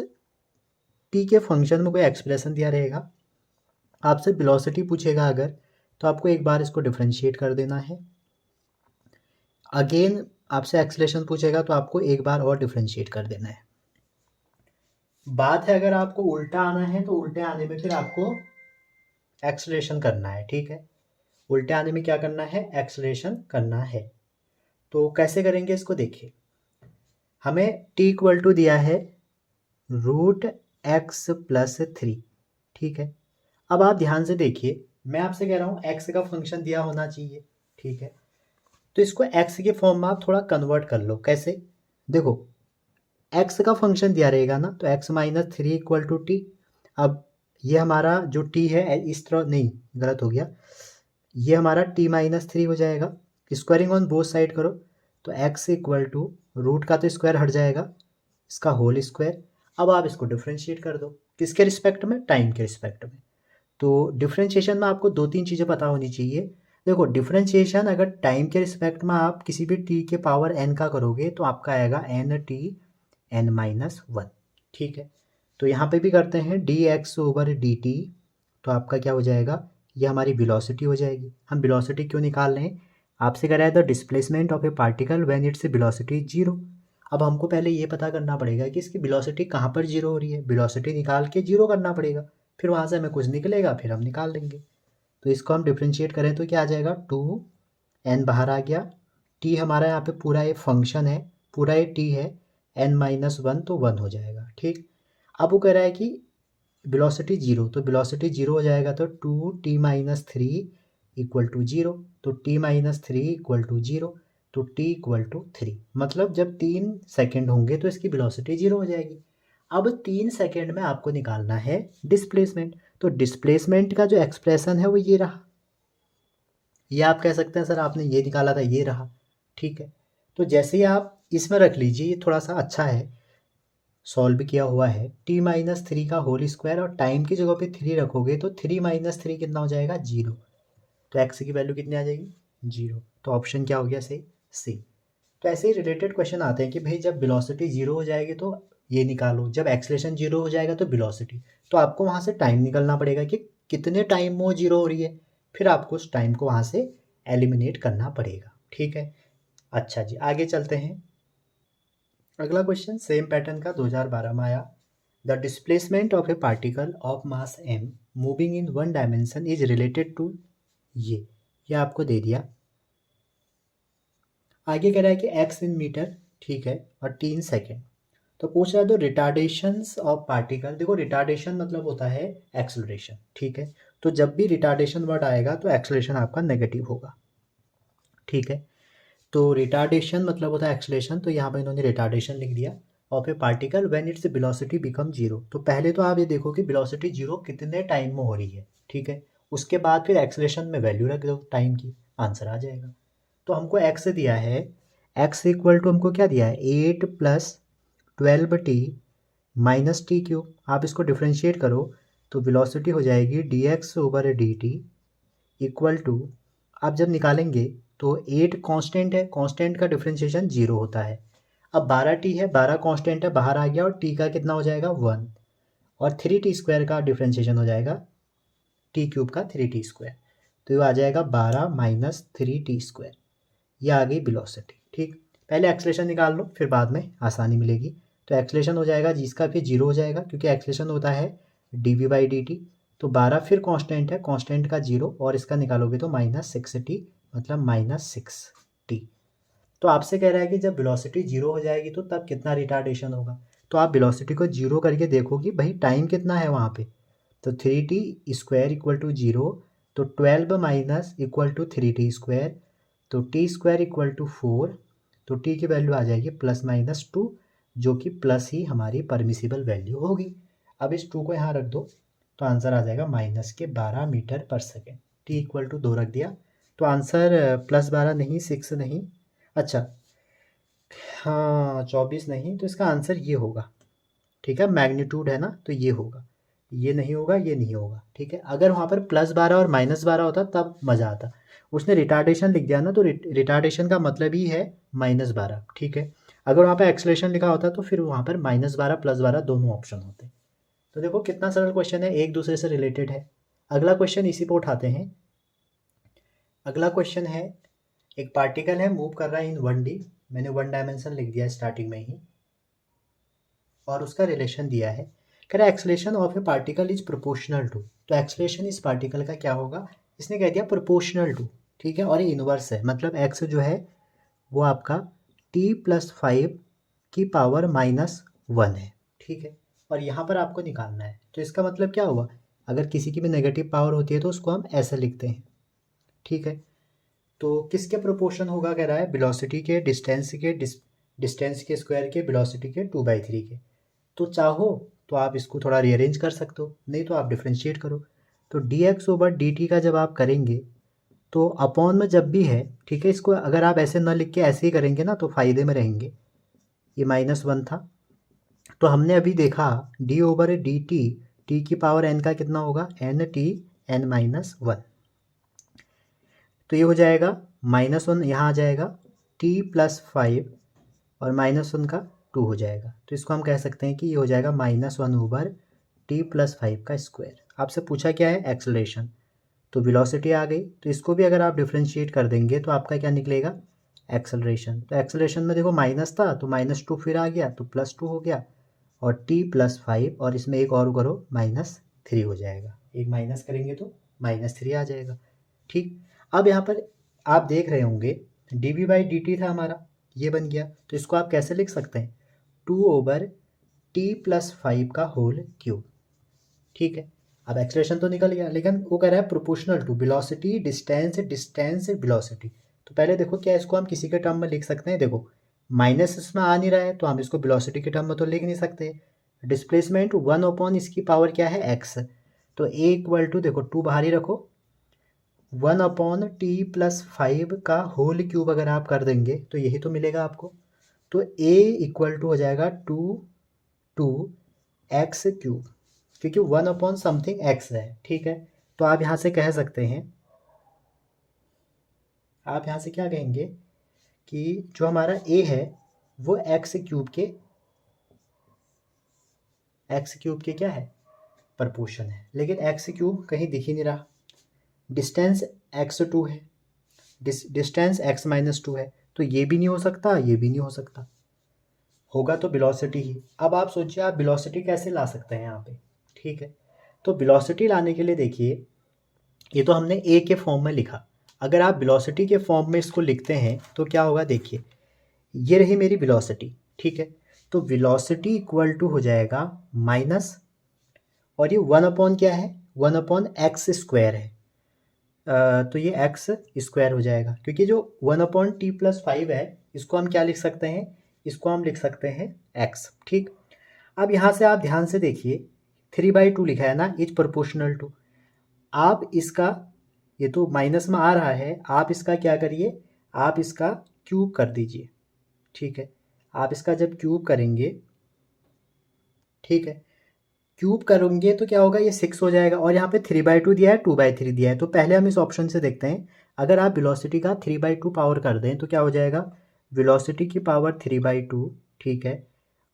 S1: टी के फंक्शन में कोई एक्सप्रेशन दिया रहेगा, आपसे वेलोसिटी पूछेगा अगर, तो आपको एक बार इसको डिफरेंशिएट कर देना है। अगेन आपसे एक्सलेशन पूछेगा तो आपको एक बार और डिफरेंशिएट कर देना है। बात है अगर आपको उल्टा आना है तो उल्टे आने में फिर आपको एक्सलेशन करना है, ठीक है। उल्टे आने में क्या करना है, एक्सलेशन करना है। तो कैसे करेंगे इसको देखिए, हमें t इक्वल टू दिया है √x+3, ठीक है। अब आप ध्यान से देखिए, मैं आपसे कह रहा हूँ x का फंक्शन दिया होना चाहिए, ठीक है। तो इसको x के फॉर्म में आप थोड़ा कन्वर्ट कर लो। कैसे, देखो x का फंक्शन दिया रहेगा ना, तो x-3 इक्वल टू टी। अब ये हमारा जो t है इस तरह नहीं, गलत हो गया, ये हमारा t-3 हो जाएगा। स्क्वायरिंग ऑन बोथ साइड करो तो x इक्वल टू रूट का तो स्क्वायर हट जाएगा, इसका होल स्क्वायर। अब आप इसको डिफ्रेंशिएट कर दो, किसके रिस्पेक्ट में, टाइम के रिस्पेक्ट में। तो डिफ्रेंशिएशन में आपको दो तीन चीज़ें पता होनी चाहिए। देखो, डिफ्रेंशिएशन अगर टाइम के रिस्पेक्ट में आप किसी भी t के पावर n का करोगे तो आपका आएगा n(t(n-1), ठीक है। तो यहाँ पे भी करते हैं dx/dt, तो आपका क्या हो जाएगा, ये हमारी वेलोसिटी हो जाएगी। हम वेलोसिटी क्यों निकाल रहे हैं, आपसे कह रहा है the displacement of a particle when its velocity zero. अब हमको पहले ये पता करना पड़ेगा कि इसकी वेलोसिटी कहाँ पर जीरो हो रही है, वेलोसिटी निकाल के जीरो करना पड़ेगा, फिर वहाँ से हमें कुछ निकलेगा, फिर हम निकाल लेंगे। तो इसको हम डिफ्रेंशिएट करें तो क्या आ जाएगा, 2n बाहर आ गया, t हमारा यहाँ पे पूरा ये फंक्शन है, पूरा ये t है, n-1 तो 1 हो जाएगा, ठीक। अब वो कह रहा है कि वेलोसिटी जीरो, तो वेलोसिटी जीरो हो जाएगा तो 2t-3 इक्वल टू जीरो, तो t-3 इक्वल टू जीरो, तो t इक्वल टू 3। मतलब जब 3 सेकेंड होंगे तो इसकी वेलोसिटी जीरो हो जाएगी। अब 3 सेकेंड में आपको निकालना है डिस्प्लेसमेंट, तो डिस्प्लेसमेंट का जो एक्सप्रेशन है वो ये रहा, ये आप कह सकते हैं सर आपने ये निकाला था, ये रहा, ठीक है। तो जैसे ही आप इसमें रख लीजिए, ये थोड़ा सा अच्छा है, सॉल्व किया हुआ है, t-3 का होल स्क्वायर और टाइम की जगह पे 3 रखोगे तो 3 - 3 कितना हो जाएगा, जीरो। तो x की वैल्यू कितनी आ जाएगी, जीरो। तो ऑप्शन क्या हो गया सही, सी। तो ऐसे ही रिलेटेड क्वेश्चन आते हैं कि भाई जब वेलोसिटी जीरो हो जाएगी तो ये निकालो, जब एक्सलेशन जीरो हो जाएगा तो वेलोसिटी, तो आपको वहाँ से टाइम निकलना पड़ेगा कि कितने टाइम में वो जीरो हो रही है, फिर आपको उस टाइम को वहाँ से एलिमिनेट करना पड़ेगा, ठीक है। अच्छा जी, आगे चलते हैं। अगला क्वेश्चन सेम पैटर्न का 2012 में आया। The displacement of a particle of mass m moving in one dimension is related to ये आपको दे दिया। आगे कह रहा है कि x इन मीटर, ठीक है, और 3 सेकेंड। तो पूछ रहा है तो रिटार्डेशंस ऑफ पार्टिकल। देखो रिटार्डेशन मतलब होता है एक्सेलरेशन, ठीक है। तो जब भी रिटार्डेशन वर्ड आएगा तो एक्सेलरेशन आपका नेगेटिव होगा, ठीक है। तो रिटार्डेशन मतलब होता है एक्सेलरेशन, तो यहाँ पर इन्होंने रिटार्डेशन लिख दिया। और फिर particle when its velocity become zero. तो पहले तो आप ये देखो कि वेलोसिटी जीरो कितने टाइम में हो रही है, ठीक है। उसके बाद फिर एक्सेलरेशन में वैल्यू रख दो टाइम की, आंसर आ जाएगा। तो हमको एक्स दिया है, एक्स इक्वल टू हमको क्या दिया है 8 + 12t - t³ आप इसको डिफ्रेंशिएट करो तो वेलोसिटी हो जाएगी dx/dt इक्वल टू, आप जब निकालेंगे तो 8 कांस्टेंट है, कांस्टेंट का डिफरेंशिएशन 0 होता है। अब 12t है, 12 कांस्टेंट है, बाहर आ गया और t का कितना हो जाएगा 1, और 3t² का डिफरेंशिएशन हो जाएगा t³ का 3t²। तो ये आ जाएगा 12 - 3t²। ये आ गई वेलोसिटी, ठीक। पहले एक्सेलरेशन निकाल लो, फिर बाद में आसानी मिलेगी। तो एक्सेलरेशन हो जाएगा जिसका फिर 0 हो जाएगा, क्योंकि एक्सेलरेशन होता है dv/dt। तो 12 फिर कांस्टेंट है, कांस्टेंट का 0, और इसका निकालोगे तो -6t, मतलब -6t। तो आपसे कह रहा है कि जब वेलोसिटी 0 हो जाएगी तो तब कितना रिटार्डेशन होगा। तो आप वेलोसिटी को 0 करके देखो कि भाई टाइम कितना है वहाँ पे। तो 3t² इक्वल टू 0, तो 12 माइनस इक्वल टू 3t², तो t² इक्वल टू 4, तो t की वैल्यू आ जाएगी +-2, जो कि प्लस ही हमारी परमिसिबल वैल्यू होगी। अब इस 2 को यहाँ रख दो तो आंसर आ जाएगा -12 मीटर पर सेकेंड। t इक्वल टू 2 रख दिया तो आंसर +12 नहीं, 6 नहीं, अच्छा हाँ 24 नहीं, तो इसका आंसर ये होगा, ठीक है। मैग्नीट्यूड है ना, तो ये होगा, ये नहीं होगा, ये नहीं होगा, ठीक है। अगर वहाँ पर +12 और -12 होता तब मज़ा आता। उसने रिटार्डेशन लिख दिया ना, तो रिटार्डेशन का मतलब ही है -12, ठीक है। अगर वहाँ पर एक्सेलरेशन लिखा होता तो फिर वहाँ पर -12 +12 दोनों ऑप्शन होते। तो देखो कितना सरल क्वेश्चन है, एक दूसरे से रिलेटेड है। अगला क्वेश्चन इसी पे उठाते हैं। अगला क्वेश्चन है, एक पार्टिकल है मूव कर रहा है इन 1D, मैंने 1 डायमेंशन लिख दिया स्टार्टिंग में ही, और उसका रिलेशन दिया है। कह रहा है acceleration of a particle is proportional to. तो एक्सेलरेशन इस पार्टिकल का क्या होगा, इसने कह दिया प्रोपोर्शनल टू, ठीक है। और ये इनवर्स है, मतलब एक्स जो है वो आपका t+5 की पावर -1 है, ठीक है। और यहाँ पर आपको निकालना है, तो इसका मतलब क्या हुआ, अगर किसी की भी नेगेटिव पावर होती है तो उसको हम ऐसे लिखते हैं, ठीक है। तो किसके प्रोपोर्शन होगा, कह रहा है वेलोसिटी के डिस्टेंस के स्क्वायर के वेलोसिटी के 2/3 के। तो चाहो तो आप इसको थोड़ा रीअरेंज कर सकते हो, नहीं तो आप डिफ्रेंशिएट करो। तो dx/dt का जब आप करेंगे तो अपॉन में जब भी है, ठीक है, इसको अगर आप ऐसे ना लिख के ऐसे ही करेंगे ना तो फ़ायदे में रहेंगे। ये -1 था, तो हमने अभी देखा d/dt, t की पावर n का कितना होगा nt n-1। तो ये हो जाएगा -1, यहाँ आ जाएगा t+5 और -1 का 2 हो जाएगा। तो इसको हम कह सकते हैं कि ये हो जाएगा -1/t+5 का स्क्वायर। आपसे पूछा क्या है एक्सेलरेशन, तो वेलोसिटी आ गई, तो इसको भी अगर आप डिफ्रेंशिएट कर देंगे तो आपका क्या निकलेगा एक्सेलरेशन। तो एक्सेलरेशन में देखो माइनस था तो -2 फिर आ गया तो +2 हो गया, और t+5 और इसमें एक और करो -3 हो जाएगा, एक माइनस करेंगे तो -3 आ जाएगा, ठीक। अब यहाँ पर आप देख रहे होंगे dv/dt था हमारा, ये बन गया। तो इसको आप कैसे लिख सकते हैं 2/t+5 का होल क्यूब, ठीक है। अब एक्सप्रेशन तो निकल गया, लेकिन वो कह रहा है proportional to velocity distance velocity. तो पहले देखो क्या इसको हम किसी के टर्म में लिख सकते हैं। देखो माइनस इसमें आ नहीं रहा है तो हम इसको वेलोसिटी के टर्म में तो लिख नहीं सकते। डिस्प्लेसमेंट 1/, इसकी पावर क्या है x, तो a इक्वल टू, देखो 2 बाहर ही रखो, 1/t+5 का होल क्यूब अगर आप कर देंगे तो यही तो मिलेगा आपको। तो a इक्वल टू हो जाएगा 2x³, क्योंकि 1/समथिंग x है, ठीक है। तो आप यहाँ से कह सकते हैं, आप यहाँ से क्या कहेंगे कि जो हमारा a है वो x³ के क्या है प्रोपोर्शन है, लेकिन x³ कहीं दिख ही नहीं रहा। डिस्टेंस x2 है, डिस्टेंस x-2 है, तो ये भी नहीं हो सकता, ये भी नहीं हो सकता, होगा तो वेलोसिटी ही। अब आप सोचिए आप वेलोसिटी कैसे ला सकते हैं यहाँ पे, ठीक है। तो वेलोसिटी लाने के लिए देखिए ये तो हमने ए के फॉर्म में लिखा। अगर आप वेलोसिटी के फॉर्म में इसको लिखते हैं तो क्या होगा, देखिए ये रही मेरी वेलोसिटी, ठीक है। तो वेलोसिटी इक्वल टू हो जाएगा माइनस, और ये 1 अपॉन क्या है, 1/x² है। तो ये x स्क्वायर हो जाएगा, क्योंकि जो 1/t+5 है इसको हम क्या लिख सकते हैं, इसको हम लिख सकते हैं x, ठीक। अब यहाँ से आप ध्यान से देखिए 3/2 लिखा है ना, इज प्रोपोर्शनल टू। आप इसका, ये तो माइनस में आ रहा है, आप इसका क्या करिए, आप इसका क्यूब कर दीजिए, ठीक है। आप इसका जब क्यूब करेंगे, ठीक है, क्यूब करेंगे तो क्या होगा, ये 6 हो जाएगा, और यहाँ पे 3/2 दिया है, 2/3 दिया है। तो पहले हम इस ऑप्शन से देखते हैं, अगर आप वेलोसिटी का 3/2 पावर कर दें तो क्या हो जाएगा, वेलोसिटी की पावर 3/2, ठीक है,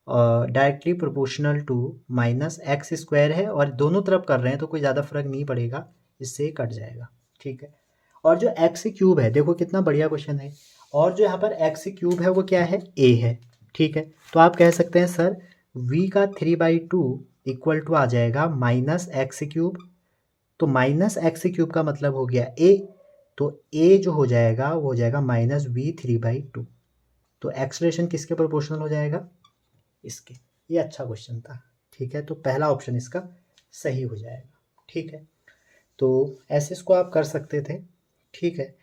S1: और डायरेक्टली प्रोपोर्शनल टू -x² है, और दोनों तरफ कर रहे हैं तो कोई ज़्यादा फर्क नहीं पड़ेगा, इससे कट जाएगा, ठीक है। और जो एक्स क्यूब है, देखो कितना बढ़िया क्वेश्चन है, और जो यहाँ पर एक्स क्यूब है वो क्या है, ए है, ठीक है। तो आप कह सकते हैं सर v का 3/2 इक्वल टू आ जाएगा -x³। तो -x³ का मतलब हो गया a, तो a जो हो जाएगा वो हो जाएगा -v3/2। तो एक्सलेशन किसके प्रोपोर्शनल हो जाएगा, इसके। ये अच्छा क्वेश्चन था, ठीक है। तो पहला ऑप्शन इसका सही हो जाएगा, ठीक है। तो ऐसे इसको आप कर सकते थे, ठीक है।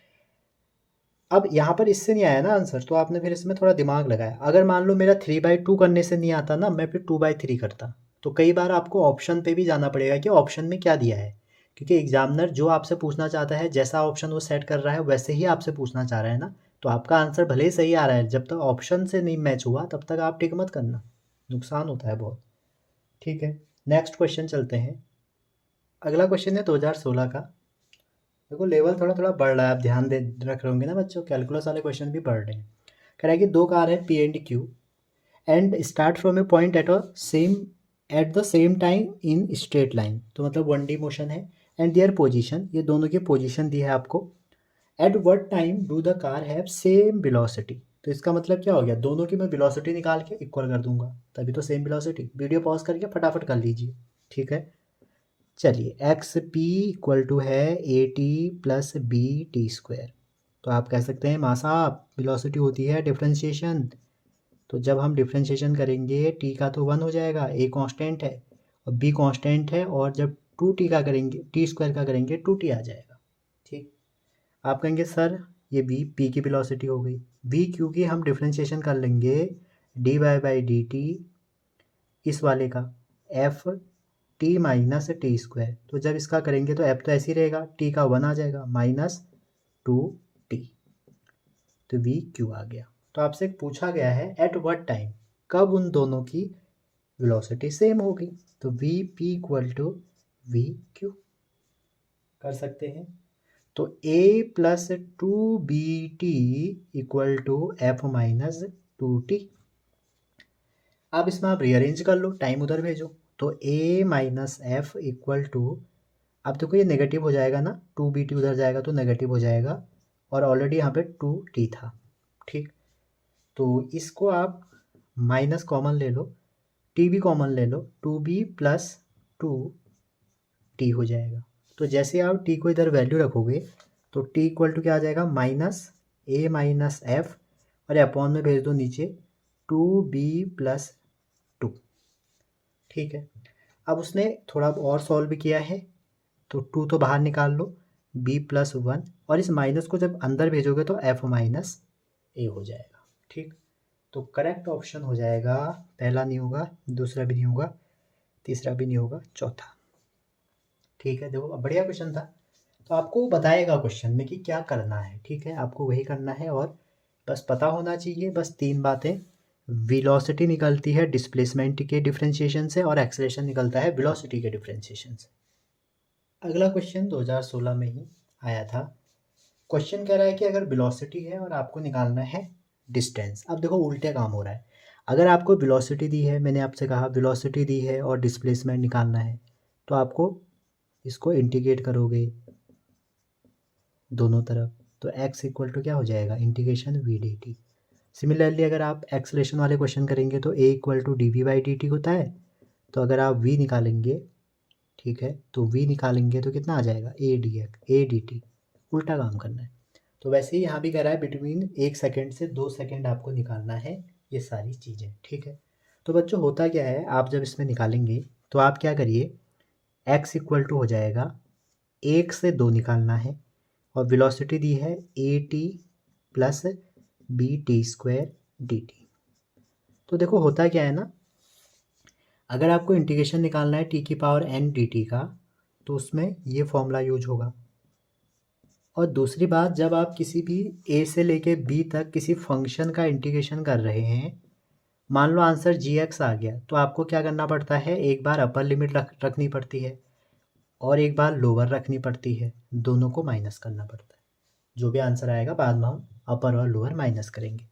S1: अब यहाँ पर इससे नहीं आया ना आंसर, तो आपने फिर इसमें थोड़ा दिमाग लगाया। अगर मान लो मेरा 3/2 करने से नहीं आता ना, मैं फिर 2/3 करता। तो कई बार आपको ऑप्शन पे भी जाना पड़ेगा कि ऑप्शन में क्या दिया है, क्योंकि एग्जामिनर जो आपसे पूछना चाहता है, जैसा ऑप्शन वो सेट कर रहा है वैसे ही आपसे पूछना चाह रहा है ना। तो आपका आंसर भले ही सही आ रहा है, जब तक ऑप्शन से नहीं मैच हुआ तब तक आप टिक मत करना, नुकसान होता है बहुत, ठीक है। नेक्स्ट क्वेश्चन चलते हैं। अगला क्वेश्चन है 2016 का। देखो लेवल थोड़ा थोड़ा बढ़ रहा है, आप ध्यान दे रख रहे होंगे ना बच्चों, कैलकुलस वाले क्वेश्चन भी बढ़ रहे हैं। कह रहा है कि दो कार है P and Q, and start from A point at the same time in straight line. तो मतलब 1D मोशन है, एंड देयर पोजीशन, ये दोनों की पोजीशन दी है आपको। At what time do the car have same velocity. तो इसका मतलब क्या हो गया, दोनों की मैं वेलोसिटी निकाल के इक्वल कर दूंगा, तभी तो सेम वेलोसिटी। वीडियो पॉज करके फटाफट कर लीजिए, ठीक है। चलिए एक्स पी इक्वल टू है AT+BT²। तो आप कह सकते हैं माँ साहब वेलोसिटी होती है डिफरेंशिएशन, तो जब हम डिफरेंशिएशन करेंगे टी का तो 1 हो जाएगा, ए कांस्टेंट है और बी कांस्टेंट है, और जब 2t का करेंगे, t² का करेंगे 2t आ जाएगा, ठीक। आप कहेंगे सर ये बी, पी की वेलोसिटी हो गई, बी क्योंकि हम डिफरेंशिएशन कर लेंगे dy/dt इस वाले का, एफ t-t²। तो जब इसका करेंगे तो एफ तो ऐसे ही रहेगा, टी का 1 आ जाएगा, -2t। तो वी क्यू आ गया। तो आपसे पूछा गया है एट व्हाट टाइम, कब उन दोनों की वेलोसिटी सेम होगी। तो V P equal to V Q कर सकते हैं। तो A+2BT इक्वल टू F-2T। अब इसमें आप रीअरेंज कर लो, टाइम उधर भेजो। तो A-F इक्वल टू, अब देखो ये नेगेटिव हो जाएगा ना, 2BT उधर जाएगा तो नेगेटिव हो जाएगा, और ऑलरेडी यहाँ पे 2T था, ठीक। तो इसको आप माइनस कॉमन ले लो, टी भी कॉमन ले लो, 2B+2T हो जाएगा। तो जैसे आप टी को इधर वैल्यू रखोगे तो टी इक्वल टू क्या आ जाएगा, -A-F, और अपॉन में भेज दो नीचे 2B+2, ठीक है। अब उसने थोड़ा और सॉल्व भी किया है, तो 2 तो बाहर निकाल लो, B+1, और इस माइनस को जब अंदर भेजोगे तो F-A हो जाएगा, ठीक। तो करेक्ट ऑप्शन हो जाएगा, पहला नहीं होगा, दूसरा भी नहीं होगा, तीसरा भी नहीं होगा, चौथा, ठीक है। देखो बढ़िया क्वेश्चन था। तो आपको बताएगा क्वेश्चन में कि क्या करना है, ठीक है, आपको वही करना है, और बस पता होना चाहिए बस 3 बातें। वेलोसिटी निकलती है डिस्प्लेसमेंट के डिफरेंशिएशन से, और एक्सेलरेशन निकलता है वेलोसिटी के डिफरेंशिएशन से। अगला क्वेश्चन 2016 में ही आया था। क्वेश्चन कह रहा है कि अगर वेलोसिटी है और आपको निकालना है डिस्टेंस। अब देखो उल्टे काम हो रहा है, अगर आपको वेलोसिटी दी है, मैंने आपसे कहा वेलोसिटी दी है और डिस्प्लेसमेंट निकालना है, तो आपको इसको इंटीग्रेट करोगे दोनों तरफ, तो x इक्वल टू क्या हो जाएगा, इंटीग्रेशन v/dt। सिमिलरली अगर आप एक्सलेशन वाले क्वेश्चन करेंगे तो a इक्वल टू dv/dt होता है। तो अगर आप v निकालेंगे ठीक है। तो v निकालेंगे तो कितना आ जाएगा a dt, उल्टा काम करना है। तो वैसे ही यहाँ भी कह रहा है बिटवीन 1 सेकेंड से 2 सेकेंड आपको निकालना है ये सारी चीज़ें, ठीक है। तो बच्चों होता क्या है, आप जब इसमें निकालेंगे तो आप क्या करिए, x इक्वल टू हो जाएगा 1 से 2 निकालना है, और वेलोसिटी दी है at प्लस BT² dt। तो देखो होता क्या है ना, अगर आपको इंटीग्रेशन निकालना है t की पावर n dt का, तो उसमें ये फॉर्मूला यूज होगा। और दूसरी बात, जब आप किसी भी a से लेके b तक किसी फंक्शन का इंटीग्रेशन कर रहे हैं, मान लो आंसर gx आ गया, तो आपको क्या करना पड़ता है, एक बार अपर लिमिट रखनी पड़ती है और एक बार लोअर रखनी पड़ती है, दोनों को माइनस करना पड़ता है। जो भी आंसर आएगा बाद में हम अपर और लोअर माइनस करेंगे।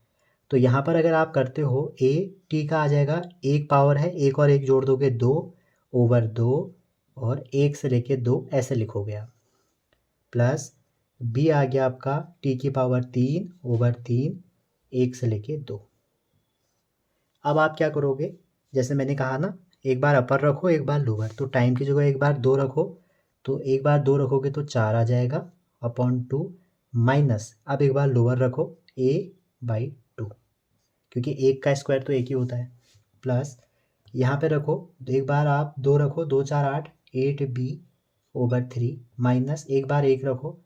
S1: तो यहाँ पर अगर आप करते हो a t का आ जाएगा, एक पावर है, एक और एक जोड़ दोगे 2/2, और 1 से लेके 2 ऐसे लिखोगे आप, प्लस b आ गया आपका t की पावर 3/3, 1 से लेके 2। अब आप क्या करोगे, जैसे मैंने कहा ना, एक बार अपर रखो एक बार लोअर, तो टाइम की जगह एक बार 2 रखो, तो एक बार 2 रखोगे तो 4 आ जाएगा अपॉन 2, माइनस अब एक बार लोअर रखो a/2, क्योंकि 1 का स्क्वायर तो 1 ही होता है, प्लस यहाँ पे रखो, तो एक बार आप 2 रखो, 2 4 8, 8b/3, माइनस एक बार 1 रखो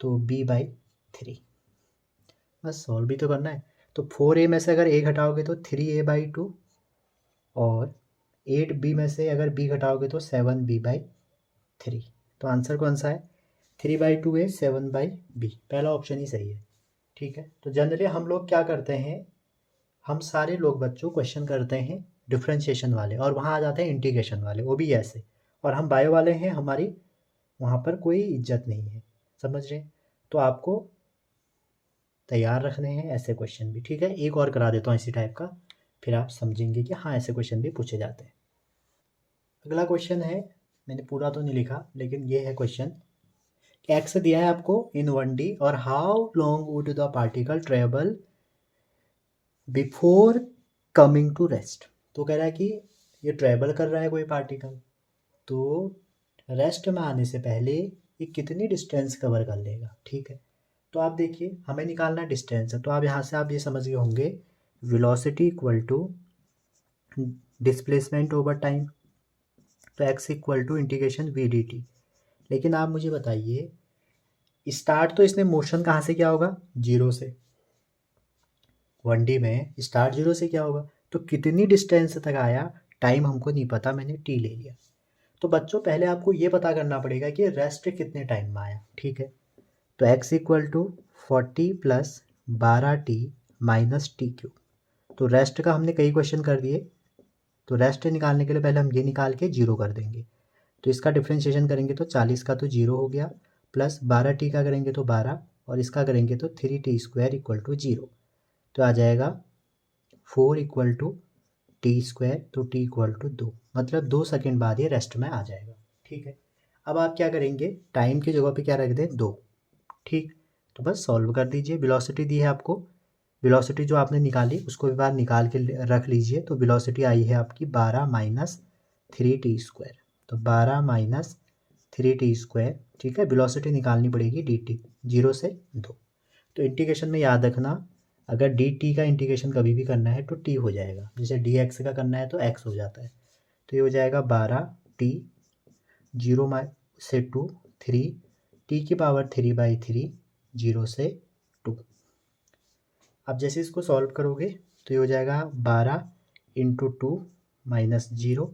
S1: तो b/3। बस सॉल्व भी तो करना है। तो 4a में से अगर a घटाओगे तो 3a/2, और 8b में से अगर b घटाओगे तो 7b/3। तो आंसर कौन सा है, 3/2a 7/b, पहला ऑप्शन ही सही है, ठीक है। तो जनरली हम लोग क्या करते हैं, हम सारे लोग बच्चों क्वेश्चन करते हैं डिफ्रेंशिएशन वाले, और वहाँ आ जाते हैं इंटीग्रेशन वाले, वो भी ऐसे, और हम बायो वाले हैं, हमारी वहाँ पर कोई इज्जत नहीं है, समझ रहे हैं। तो आपको तैयार रखने हैं ऐसे क्वेश्चन भी, ठीक है। एक और करा देता हूँ इसी टाइप का, फिर आप समझेंगे कि हाँ ऐसे क्वेश्चन भी पूछे जाते हैं। अगला क्वेश्चन है, मैंने पूरा तो नहीं लिखा लेकिन ये है क्वेश्चन, एक्स दिया है आपको इन 1D, और how long would the particle travel before coming to rest. तो कह रहा है कि ये ट्रेवल कर रहा है कोई पार्टिकल, तो रेस्ट में आने से पहले ये कितनी डिस्टेंस कवर कर लेगा, ठीक है। तो आप देखिए, हमें निकालना डिस्टेंस है, तो आप यहाँ से आप ये समझ गए होंगे, velocity equal to displacement over time, तो x equal to integration v dt। लेकिन आप मुझे बताइए, स्टार्ट तो इसने मोशन कहाँ से किया होगा, 0 से, 1D में स्टार्ट 0 से क्या होगा, तो कितनी डिस्टेंस तक आया, टाइम हमको नहीं पता, मैंने t ले लिया। तो बच्चों पहले आपको ये पता करना पड़ेगा कि रेस्ट कितने टाइम में आया, ठीक है। तो x equal to 40 plus 12t minus t³। तो रेस्ट का हमने कई क्वेश्चन कर दिए, तो रेस्ट निकालने के लिए पहले हम ये निकाल के 0 कर देंगे। तो इसका डिफ्रेंशिएशन करेंगे तो 40 का तो 0 हो गया, प्लस 12t का करेंगे तो 12, और इसका करेंगे तो 3t² इक्वल टू 0। तो आ जाएगा 4 इक्वल टू t², तो t इक्वल टू 2, मतलब 2 सेकेंड बाद ये रेस्ट में आ जाएगा, ठीक है। अब आप क्या करेंगे, टाइम की जगह पे क्या रख दें, 2, ठीक। तो बस सॉल्व कर दीजिए, वेलोसिटी दी है आपको, वेलोसिटी जो आपने निकाली उसको भी बाहर निकाल के रख लीजिए। तो वेलोसिटी आई है आपकी 12 माइनस 3t², तो 12 माइनस 3t², ठीक है। वेलोसिटी निकालनी पड़ेगी dt, 0 से 2। तो इंटीग्रेशन में याद रखना, अगर dt का इंटीग्रेशन कभी भी करना है तो t हो जाएगा, जैसे dx का करना है तो x हो जाता है। तो ये हो जाएगा 12t, 0 से 2, 3, t की पावर 3/3, 0 से 2। अब जैसे इसको सॉल्व करोगे तो ये हो जाएगा 12 इंटू 2 माइनस 0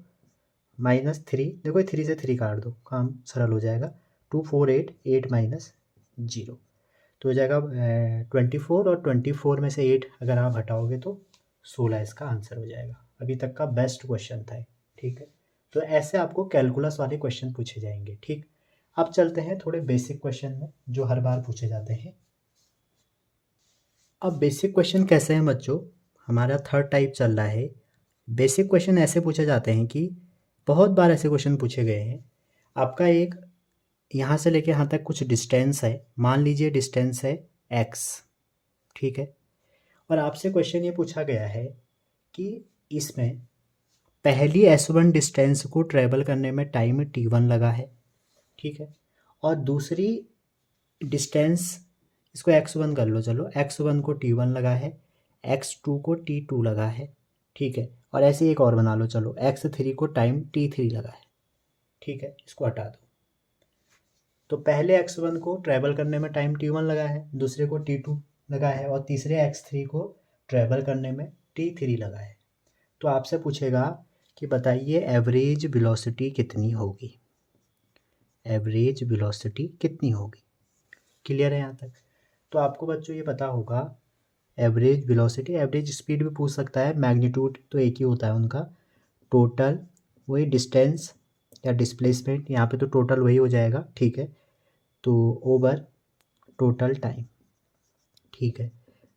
S1: माइनस 3, देखो 3 से 3 काट दो, काम सरल हो जाएगा, 2 4 8, 8 माइनस 0, तो हो जाएगा 24, और 24 में से 8 अगर आप हटाओगे तो 16 इसका आंसर हो जाएगा। अभी तक का बेस्ट क्वेश्चन था, ठीक है। तो ऐसे आपको कैलकुलस वाले क्वेश्चन पूछे जाएंगे, ठीक। अब चलते हैं थोड़े बेसिक क्वेश्चन में जो हर बार पूछे जाते हैं। अब बेसिक क्वेश्चन कैसे हैं बच्चों, हमारा थर्ड टाइप चल रहा है। बेसिक क्वेश्चन ऐसे पूछे जाते हैं कि बहुत बार ऐसे क्वेश्चन पूछे गए हैं, आपका एक यहाँ से लेके यहाँ तक कुछ डिस्टेंस है, मान लीजिए डिस्टेंस है x, ठीक है। और आपसे क्वेश्चन ये पूछा गया है कि इसमें पहली S1 डिस्टेंस को ट्रेवल करने में टाइम T1 लगा है, ठीक है, और दूसरी डिस्टेंस, इसको x1 कर लो, चलो x1 को T1 लगा है, x2 को T2 लगा है, ठीक है, और ऐसे एक और बना लो, चलो x3 को टाइम T3 लगा है, ठीक है, इसको हटा दो। तो पहले x1 को ट्रैवल करने में टाइम T1 लगा है, दूसरे को T2 लगा है, और तीसरे x3 को ट्रैवल करने में T3 लगा है। तो आपसे पूछेगा कि बताइए एवरेज वेलोसिटी कितनी होगी, एवरेज वेलोसिटी कितनी होगी। क्लियर है यहाँ तक? तो आपको बच्चों ये पता होगा एवरेज वेलोसिटी, एवरेज स्पीड भी पूछ सकता है, मैग्नीट्यूड तो एक ही होता है उनका, टोटल वही डिस्टेंस या डिस्प्लेसमेंट, यहाँ पे तो टोटल वही हो जाएगा, ठीक है, तो ओवर टोटल टाइम, ठीक है।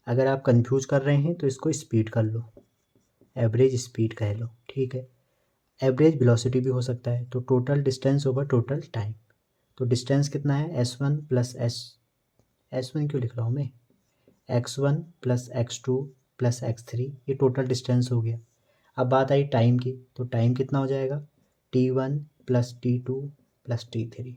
S1: अगर आप कंफ्यूज कर रहे हैं तो इसको स्पीड कर लो, एवरेज स्पीड कह लो, ठीक है। एवरेज वेलोसिटी भी हो सकता है, तो total distance over total time. तो डिस्टेंस कितना है, S1 प्लस S1 क्यों लिख रहा हूँ मैं, x1 plus x2 plus x3, ये टोटल डिस्टेंस हो गया। अब बात आई टाइम की, तो टाइम कितना हो जाएगा, T1 plus T2 plus T3।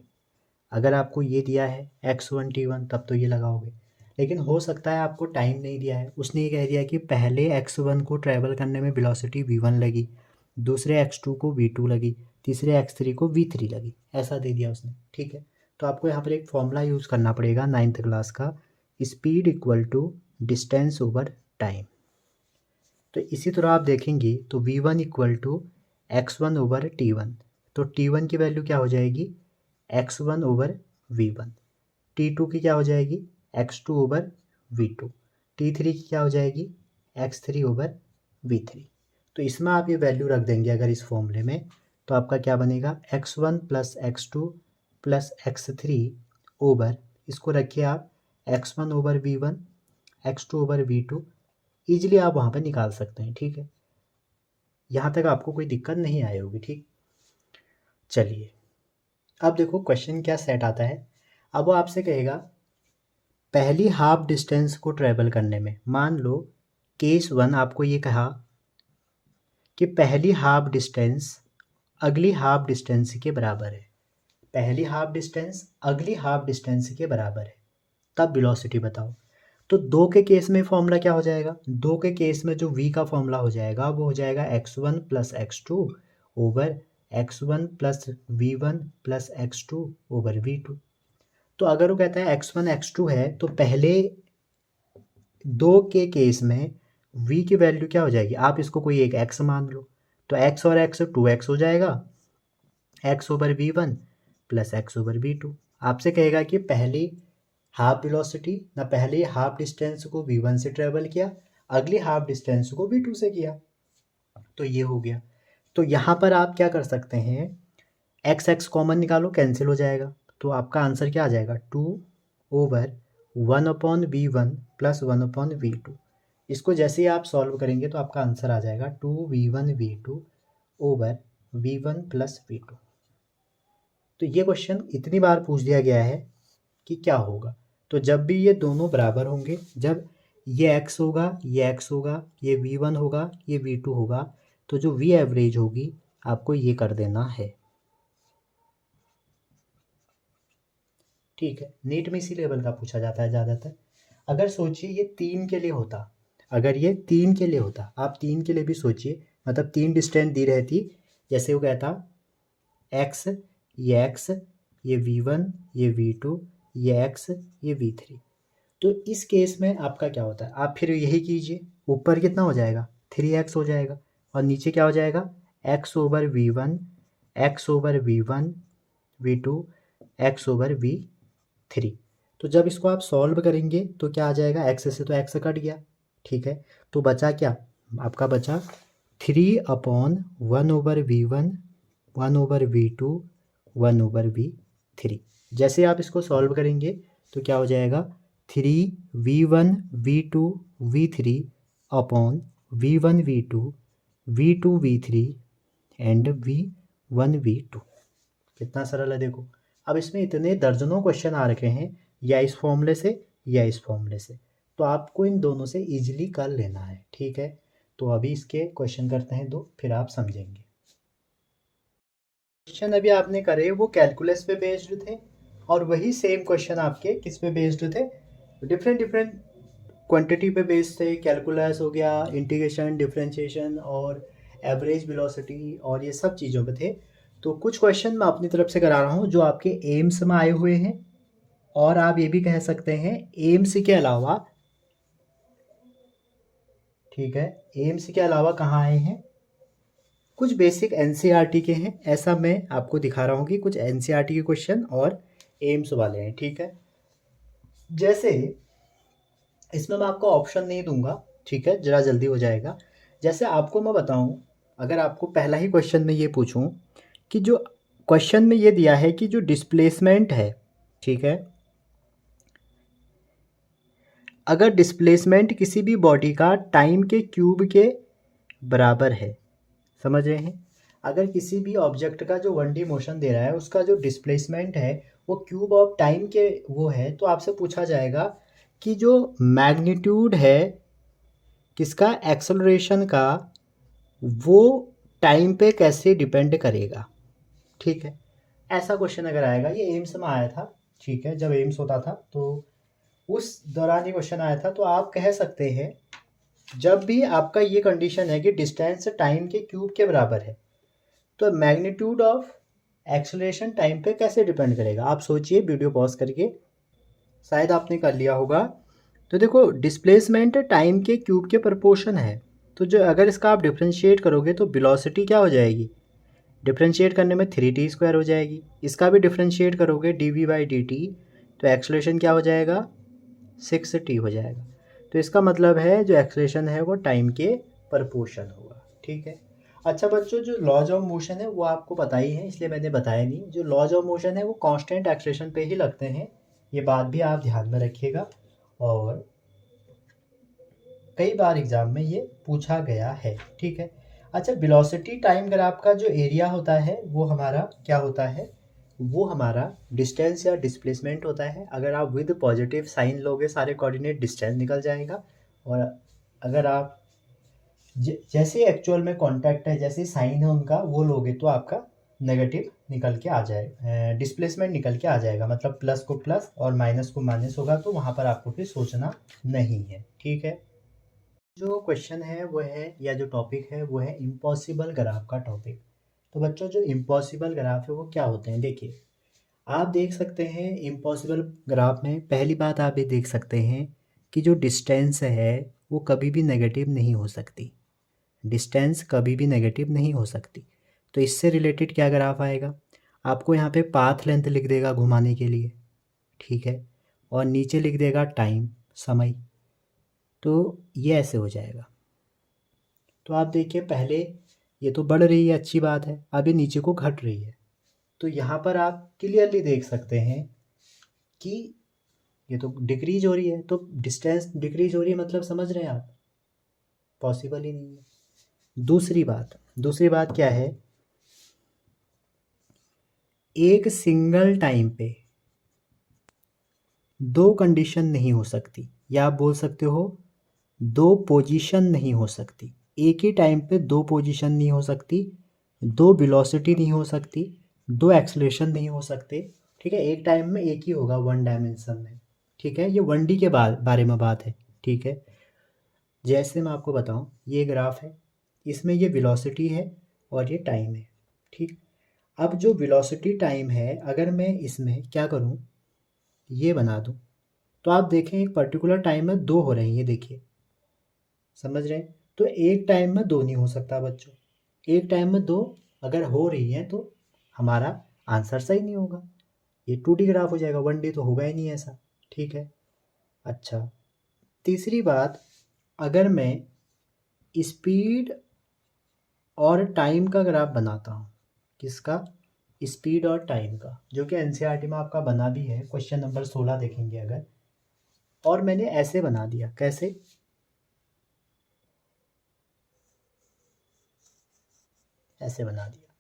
S1: अगर आपको ये दिया है x1 T1 तब तो ये लगाओगे, लेकिन हो सकता है आपको टाइम नहीं दिया है, उसने ये कह दिया कि पहले x1 को ट्रैवल करने में वेलोसिटी v1 लगी, दूसरे x2 को v2 लगी, तीसरे x3 को v3 लगी, ऐसा दे दिया उसने, ठीक है। तो आपको यहाँ पर एक फॉर्मूला यूज़ करना पड़ेगा 9th क्लास का, speed equal to distance over time. तो इसी तरह आप देखेंगे तो v1 equal to x1 over T1, तो T1 की वैल्यू क्या हो जाएगी, x1 ओवर v1, T2 की क्या हो जाएगी, x2 ओवर v2, T3 की क्या हो जाएगी, x3 ओवर v3। तो इसमें आप ये वैल्यू रख देंगे अगर इस फॉर्मूले में, तो आपका क्या बनेगा, x1 plus x2 plus x3 over, इसको रखिए आप x1 over v1, x2 over v2, easily आप वहाँ पर निकाल सकते हैं, ठीक है। यहाँ तक आपको कोई दिक्कत नहीं आई होगी, ठीक। चलिए अब देखो क्वेश्चन क्या सेट आता है। अब वो आपसे कहेगा पहली हाफ डिस्टेंस को ट्रेवल करने में, मान लो केस 1 आपको ये कहा कि पहली हाफ डिस्टेंस अगली हाफ डिस्टेंस के बराबर है, पहली हाफ डिस्टेंस अगली हाफ डिस्टेंस के बराबर है, तब वेलोसिटी बताओ। तो दो के केस में फॉर्मूला क्या हो जाएगा, दो के केस में जो v का फॉर्मूला हो जाएगा वो हो जाएगा x1 plus x2 over x1 plus v1 plus x2 over v2। तो अगर वो कहता है x1 x2 है, तो पहले दो के केस में v की वैल्यू क्या हो जाएगी, आप इसको कोई एक x मान लो, तो x और x 2x हो जाएगा, x over v1 plus x over v2। आपसे कहेगा कि पहली हाफ वेलोसिटी ना, पहले हाफ डिस्टेंस को v1 से ट्रेवल किया, अगली हाफ डिस्टेंस को v2 से किया, तो ये हो गया। तो यहाँ पर आप क्या कर सकते हैं, x कॉमन निकालो, कैंसिल हो जाएगा, तो आपका आंसर क्या आ जाएगा, 2 ओवर 1/v1 प्लस 1/v2। इसको जैसे ही आप सॉल्व करेंगे तो आपका आंसर आ जाएगा 2v1v2 over v1 plus v2। तो ये क्वेश्चन इतनी बार पूछ दिया गया है कि क्या होगा, तो जब भी ये दोनों बराबर होंगे, जब ये x होगा, ये x होगा, ये v1 होगा, ये v2 होगा, तो जो v एवरेज होगी आपको ये कर देना है, ठीक है। नीट में इसी लेवल का पूछा जाता है ज़्यादातर। अगर सोचिए ये 3 के लिए होता, अगर ये 3 के लिए होता, आप 3 के लिए भी सोचिए, मतलब 3 डिस्टेंस दी रहती, जैसे वो कहता x, ये v1, ये v2, ये x, ये v3। तो इस केस में आपका क्या होता है, आप फिर यही कीजिए, ऊपर कितना हो जाएगा 3x हो जाएगा, और नीचे क्या हो जाएगा x over v1, x over v1 v2, x over v3। तो जब इसको आप सॉल्व करेंगे तो क्या आ जाएगा, x से तो x कट गया, ठीक है, तो बचा क्या, आपका बचा 3/1 over v1, 1 over v2, 1 over v3। जैसे आप इसको सॉल्व करेंगे तो क्या हो जाएगा, 3v1v2v3 upon v1v2 v2v3 and v1v2। कितना सरल है देखो। अब इसमें इतने दर्जनों क्वेश्चन आ रखे हैं, या इस फॉर्मूले से या इस फॉर्मूले से, तो आपको इन दोनों से इजीली कर लेना है, ठीक है। तो अभी इसके क्वेश्चन करते हैं 2, फिर आप समझेंगे। क्वेश्चन अभी आपने करे वो कैलकुलस पे बेस्ड थे, और वही सेम क्वेश्चन आपके किस पे बेस्ड थे, डिफरेंट डिफरेंट क्वांटिटी पे बेस्ड थे। कैलकुलस हो गया, इंटीग्रेशन, डिफरेंशिएशन और एवरेज वेलोसिटी और ये सब चीज़ों पे थे। तो कुछ क्वेश्चन मैं अपनी तरफ से करा रहा हूँ जो आपके एम्स में आए हुए हैं, और आप ये भी कह सकते हैं एम्स के अलावा, ठीक है, एम्स के अलावा कहाँ आए हैं, कुछ बेसिक एनसीईआरटी के हैं। ऐसा मैं आपको दिखा रहा हूँ कि कुछ एनसीईआरटी के क्वेश्चन और एम्स वाले हैं, ठीक है। जैसे इसमें मैं आपको ऑप्शन नहीं दूंगा, ठीक है, ज़रा जल्दी हो जाएगा। जैसे आपको मैं बताऊं, अगर आपको पहला ही क्वेश्चन में ये पूछूं कि जो क्वेश्चन में ये दिया है कि जो डिस्प्लेसमेंट है, ठीक है, अगर डिस्प्लेसमेंट किसी भी बॉडी का टाइम के क्यूब के बराबर है, समझ रहे हैं, अगर किसी भी ऑब्जेक्ट का जो 1D मोशन दे रहा है उसका जो डिस्प्लेसमेंट है वो क्यूब ऑफ टाइम के वो है, तो आपसे पूछा जाएगा कि जो मैग्नीट्यूड है किसका, एक्सेलरेशन का, वो टाइम पे कैसे डिपेंड करेगा, ठीक है। ऐसा क्वेश्चन अगर आएगा, ये एम्स में आया था, ठीक है, जब एम्स होता था तो उस दौरान ये क्वेश्चन आया था। तो आप कह सकते हैं जब भी आपका ये कंडीशन है कि डिस्टेंस टाइम के क्यूब के बराबर है, तो मैग्नीट्यूड ऑफ एक्सेलरेशन टाइम पे कैसे डिपेंड करेगा। आप सोचिए वीडियो पॉज करके, शायद आपने कर लिया होगा। तो देखो डिस्प्लेसमेंट टाइम के क्यूब के प्रोपोर्शन है, तो जो अगर इसका आप डिफ्रेंशिएट करोगे तो वेलोसिटी क्या हो जाएगी, डिफ्रेंशिएट करने में 3t² हो जाएगी। इसका भी डिफ्रेंशिएट करोगे dv/dt, तो एक्सेलरेशन क्या हो जाएगा, 6t हो जाएगा। तो इसका मतलब है जो एक्सेलरेशन है वो टाइम के प्रोपोर्शन होगा, ठीक है। अच्छा बच्चों, जो लॉज ऑफ मोशन है वो आपको पता ही है, इसलिए मैंने बताया नहीं। जो लॉज ऑफ मोशन है वो कांस्टेंट एक्सेलरेशन पे ही लगते हैं, ये बात भी आप ध्यान में रखिएगा, और कई बार एग्जाम में ये पूछा गया है, ठीक है। अच्छा, वेलोसिटी टाइम ग्राफ का जो एरिया होता है वो हमारा क्या होता है, वो हमारा डिस्टेंस या डिस्प्लेसमेंट होता है। अगर आप विद पॉजिटिव साइन लोगे सारे कोऑर्डिनेट, डिस्टेंस निकल जाएगा, और अगर आप जैसे एक्चुअल में कांटेक्ट है, जैसे साइन है उनका वो लोगे तो आपका नेगेटिव निकल के आ जाएगा, डिस्प्लेसमेंट निकल के आ जाएगा। मतलब प्लस को प्लस और माइनस को माइनस होगा, तो वहाँ पर आपको फिर सोचना नहीं है, ठीक है। जो क्वेश्चन है वो है, या जो टॉपिक है वो है इम्पॉसिबल ग्राफ का टॉपिक। तो बच्चों जो इम्पॉसिबल ग्राफ है वो क्या होते हैं, देखिए आप देख सकते हैं इम्पॉसिबल ग्राफ में पहली बात आप ये देख सकते हैं कि जो डिस्टेंस है वो कभी भी नेगेटिव नहीं हो सकती, डिस्टेंस कभी भी नेगेटिव नहीं हो सकती। तो इससे रिलेटेड क्या ग्राफ आएगा, आपको यहाँ पे पाथ लेंथ लिख देगा घुमाने के लिए, ठीक है, और नीचे लिख देगा टाइम, समय। तो ये ऐसे हो जाएगा। तो आप देखिए पहले ये तो बढ़ रही है, अच्छी बात है, अब ये नीचे को घट रही है। तो यहाँ पर आप क्लियरली देख सकते हैं कि ये तो डिक्रीज हो रही है, तो डिस्टेंस डिक्रीज हो रही है, मतलब समझ रहे हैं आप, पॉसिबल ही नहीं है। दूसरी बात क्या है, एक सिंगल टाइम पे दो कंडीशन नहीं हो सकती, या आप बोल सकते हो दो पोजीशन नहीं हो सकती। एक ही टाइम पे दो पोजीशन नहीं हो सकती, दो वेलोसिटी नहीं हो सकती, दो एक्सेलरेशन नहीं हो सकते, ठीक है। एक टाइम में एक ही होगा, वन डायमेंशन में, ठीक है। ये 1D के बारे में बात है, ठीक है। जैसे मैं आपको बताऊं, ये ग्राफ है, इसमें ये वेलोसिटी है और ये टाइम है, ठीक। अब जो वेलोसिटी टाइम है, अगर मैं इसमें क्या करूं, ये बना दूं, तो आप देखें एक पर्टिकुलर टाइम में दो हो रहे हैं, ये देखिए, समझ रहे हैं। तो एक टाइम में दो नहीं हो सकता बच्चों, एक टाइम में दो अगर हो रही है तो हमारा आंसर सही नहीं होगा, ये 2D ग्राफ हो जाएगा, 1D तो होगा ही नहीं ऐसा, ठीक है। अच्छा, तीसरी बात, अगर मैं स्पीड और टाइम का ग्राफ बनाता हूँ, किसका, स्पीड और टाइम का, जो कि एनसीईआरटी में आपका बना भी है, क्वेश्चन नंबर 16 देखेंगे अगर, और मैंने ऐसे बना दिया, कैसे, ऐसे बना दिया,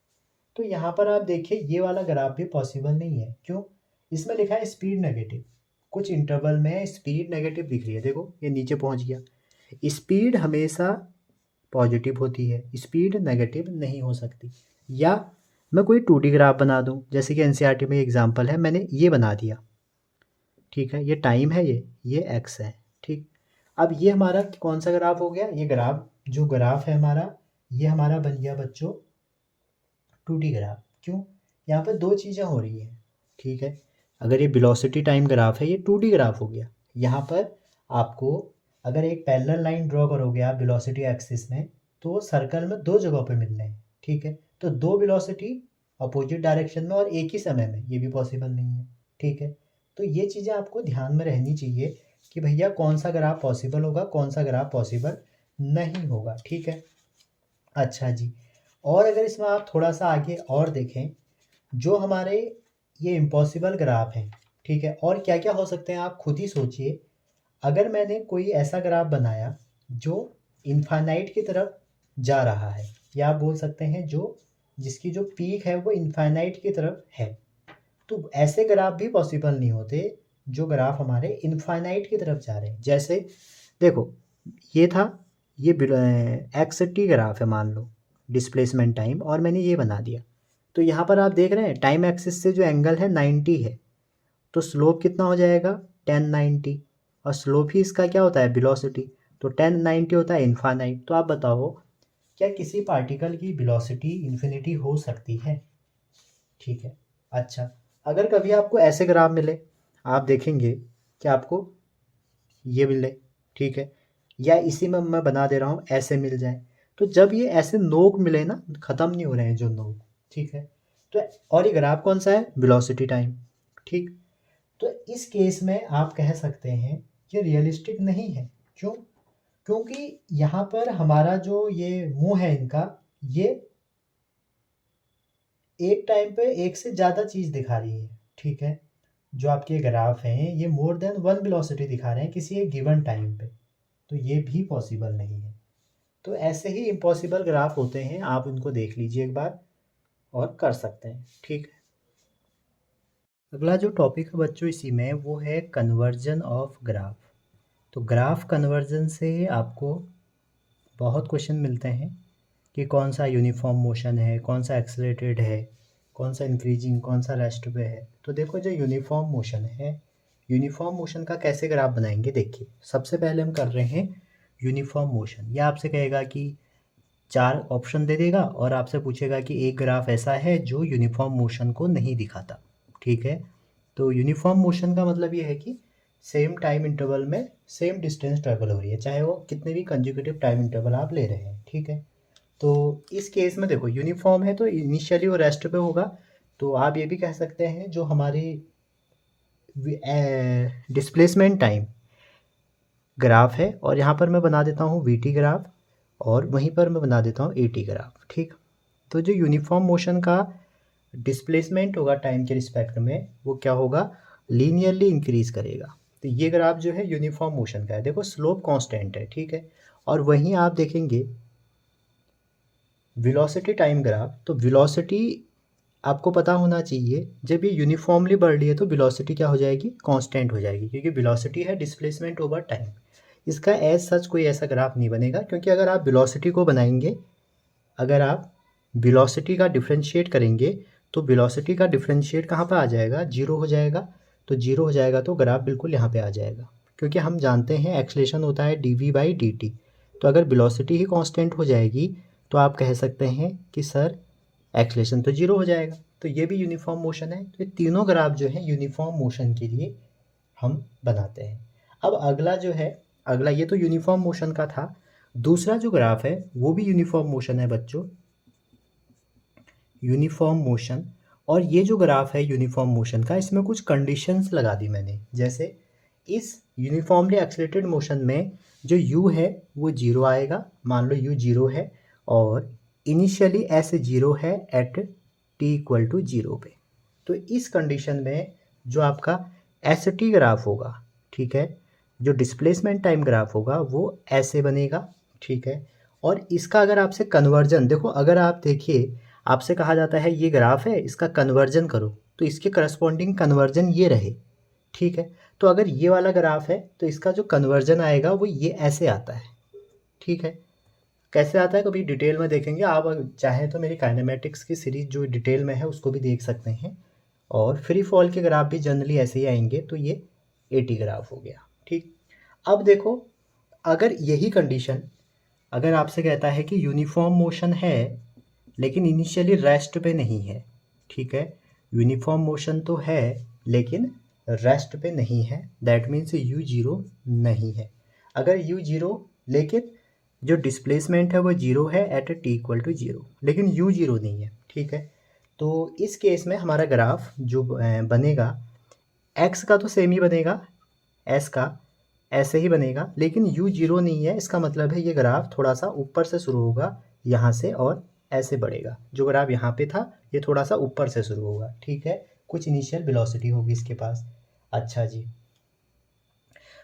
S1: तो यहाँ पर आप देखिए ये वाला ग्राफ भी पॉसिबल नहीं है। क्यों, इसमें लिखा है स्पीड नेगेटिव, कुछ इंटरवल में स्पीड नेगेटिव दिख रही है, देखो ये नीचे पहुँच गया। स्पीड हमेशा पॉजिटिव होती है, स्पीड नेगेटिव नहीं हो सकती। या मैं कोई 2D ग्राफ बना दूं, जैसे कि एनसीईआरटी में एग्जांपल है, मैंने ये बना दिया, ठीक है, ये टाइम है, ये एक्स है, ठीक। अब ये हमारा कौन सा ग्राफ हो गया, ये ग्राफ, जो ग्राफ है हमारा, ये हमारा बन गया बच्चों 2D ग्राफ। क्यों? यहाँ पर दो चीज़ें हो रही हैं, ठीक है। अगर ये वेलोसिटी टाइम ग्राफ है, ये 2D ग्राफ हो गया। यहाँ पर आपको अगर एक पैरेलल लाइन ड्रॉ करोगे आप वेलोसिटी एक्सिस में, तो सर्कल में दो जगहों पे मिल रहे हैं, ठीक है। तो दो वेलोसिटी अपोजिट डायरेक्शन में और एक ही समय में, ये भी पॉसिबल नहीं है, ठीक है। तो ये चीज़ें आपको ध्यान में रहनी चाहिए कि भैया कौन सा ग्राफ पॉसिबल होगा, कौन सा ग्राफ पॉसिबल नहीं होगा, ठीक है। अच्छा जी, और अगर इसमें आप थोड़ा सा आगे और देखें, जो हमारे ये इम्पॉसिबल ग्राफ हैं, ठीक है, और क्या क्या हो सकते हैं आप खुद ही सोचिए। अगर मैंने कोई ऐसा ग्राफ बनाया जो इनफाइनाइट की तरफ जा रहा है, या आप बोल सकते हैं जो जिसकी जो पीक है वो इनफाइनाइट की तरफ है, तो ऐसे ग्राफ भी पॉसिबल नहीं होते जो ग्राफ हमारे इनफाइनाइट की तरफ जा रहे हैं। जैसे देखो, ये था, ये एक्स टी ग्राफ है मान लो, डिस्प्लेसमेंट टाइम, और मैंने ये बना दिया। तो यहाँ पर आप देख रहे हैं टाइम एक्सिस से जो एंगल है 90 है, तो स्लोप कितना हो जाएगा 1090, और स्लोप ही इसका क्या होता है वेलोसिटी, तो 1090 होता है इनफाइनाइट। तो आप बताओ क्या किसी पार्टिकल की वेलोसिटी इन्फिनिटी हो सकती है? ठीक है। अच्छा, अगर कभी आपको ऐसे ग्राफ मिले, आप देखेंगे कि आपको ये मिले, ठीक है, या इसी में मैं बना दे रहा हूँ ऐसे मिल जाए, तो जब ये ऐसे नोक मिले ना, ख़त्म नहीं हो रहे हैं जो नोक, ठीक है, तो और ये ग्राफ कौन सा है, वेलोसिटी टाइम, ठीक। तो इस केस में आप कह सकते हैं कि रियलिस्टिक नहीं है। क्यों? क्योंकि यहाँ पर हमारा जो ये मुंह है इनका, ये एक टाइम पे एक से ज़्यादा चीज़ दिखा रही है, ठीक है। जो आपके ग्राफ हैं ये मोर देन वन वेलोसिटी दिखा रहे हैं किसी एक गिवन टाइम पे, तो ये भी पॉसिबल नहीं है। तो ऐसे ही इम्पॉसिबल ग्राफ होते हैं, आप उनको देख लीजिए एक बार और कर सकते हैं, ठीक है। अगला जो टॉपिक है बच्चों इसी में, वो है कन्वर्जन ऑफ ग्राफ। तो ग्राफ कन्वर्जन से आपको बहुत क्वेश्चन मिलते हैं कि कौन सा यूनिफॉर्म मोशन है, कौन सा एक्सेलरेटेड है, कौन सा इंक्रीजिंग, कौन सा रेस्ट पे है। तो देखो जो यूनिफॉर्म मोशन है, यूनिफॉर्म मोशन का कैसे ग्राफ बनाएंगे, देखिए सबसे पहले हम कर रहे हैं यूनिफॉर्म मोशन। यह आपसे कहेगा कि 4 ऑप्शन दे देगा और आपसे पूछेगा कि एक ग्राफ ऐसा है जो यूनिफॉर्म मोशन को नहीं दिखाता, ठीक है। तो यूनिफॉर्म मोशन का मतलब ये है कि सेम टाइम इंटरवल में सेम डिस्टेंस ट्रेवल हो रही है, चाहे वो कितने भी कंजिक्यूटिव टाइम इंटरवल आप ले रहे हैं, ठीक है। तो इस केस में देखो यूनिफॉर्म है तो इनिशियली वो रेस्ट पे होगा। तो आप ये भी कह सकते हैं जो हमारी डिस्प्लेसमेंट टाइम ग्राफ है, और यहाँ पर मैं बना देता हूँ वीटी ग्राफ, और वहीं पर मैं बना देता हूँ एटी ग्राफ, ठीक। तो जो यूनिफॉर्म मोशन का डिस्प्लेसमेंट होगा टाइम के रिस्पेक्ट में, वो क्या होगा, लीनियरली इंक्रीज करेगा। तो ये ग्राफ जो है यूनिफॉर्म मोशन का है, देखो स्लोप कांस्टेंट है, ठीक है। और वहीं आप देखेंगे वेलोसिटी टाइम ग्राफ, तो वेलोसिटी आपको पता होना चाहिए, जब ये यूनिफॉर्मली बढ़ रही है तो वेलोसिटी क्या हो जाएगी, कांस्टेंट हो जाएगी, क्योंकि वेलोसिटी है डिस्प्लेसमेंट ओवर टाइम। इसका एज सच कोई ऐसा ग्राफ नहीं बनेगा, क्योंकि अगर आप वेलोसिटी को बनाएंगे, अगर आप वेलोसिटी का डिफरेंशिएट करेंगे, तो वेलोसिटी का डिफरेंशिएट कहाँ पर आ जाएगा, जीरो हो जाएगा। तो जीरो हो जाएगा तो ग्राफ बिल्कुल यहाँ पे आ जाएगा, क्योंकि हम जानते हैं एक्सलेशन होता है dv/dt। तो अगर वेलोसिटी ही कांस्टेंट हो जाएगी तो आप कह सकते हैं कि सर एक्सलेशन तो जीरो हो जाएगा। तो ये भी यूनिफॉर्म मोशन है। तो ये तीनों ग्राफ जो है यूनिफॉर्म मोशन के लिए हम बनाते हैं। अब अगला जो है, अगला ये तो यूनिफॉर्म मोशन का था। दूसरा जो ग्राफ है वो भी यूनिफॉर्म मोशन है बच्चों, यूनिफॉर्म मोशन। और ये जो ग्राफ है यूनिफॉर्म मोशन का, इसमें कुछ कंडीशंस लगा दी मैंने। जैसे इस यूनिफॉर्मली एक्सेलरेटेड मोशन में जो u है वो जीरो आएगा, मान लो u जीरो है, और इनिशियली ऐसे जीरो है at t equal to zero पे। तो इस कंडीशन में जो आपका एस टी ग्राफ होगा, ठीक है, जो डिस्प्लेसमेंट टाइम ग्राफ होगा वो ऐसे बनेगा, ठीक है। और इसका अगर आपसे कन्वर्जन देखो, अगर आप देखिए आपसे कहा जाता है ये ग्राफ है इसका कन्वर्जन करो, तो इसके करस्पॉन्डिंग कन्वर्जन ये रहे, ठीक है। तो अगर ये वाला ग्राफ है तो इसका जो कन्वर्जन आएगा वो ये ऐसे आता है, ठीक है। कैसे आता है कभी डिटेल में देखेंगे, आप चाहें तो मेरी काइनेमेटिक्स की सीरीज जो डिटेल में है उसको भी देख सकते हैं। और फ्री फॉल के ग्राफ भी जनरली ऐसे ही आएंगे, तो ये 80 ग्राफ हो गया। ठीक, अब देखो, अगर यही कंडीशन अगर आपसे कहता है कि यूनिफॉर्म मोशन है लेकिन इनिशियली रेस्ट पे नहीं है, ठीक है, यूनिफॉर्म मोशन तो है लेकिन रेस्ट पे नहीं है, दैट मीन्स यू जीरो नहीं है। अगर यू जीरो लेकिन जो डिस्प्लेसमेंट है वो जीरो है at T equal to zero, लेकिन यू जीरो नहीं है, ठीक है, तो इस केस में हमारा ग्राफ जो बनेगा, एक्स का तो सेम ही बनेगा, एस का ऐसे ही बनेगा, लेकिन यू जीरो नहीं है। इसका मतलब है ये ग्राफ थोड़ा सा ऊपर से शुरू होगा यहाँ से और ऐसे बढ़ेगा। जो ग्राफ यहाँ पे था ये थोड़ा सा ऊपर से शुरू होगा, ठीक है, कुछ इनिशियल वेलोसिटी होगी इसके पास। अच्छा जी,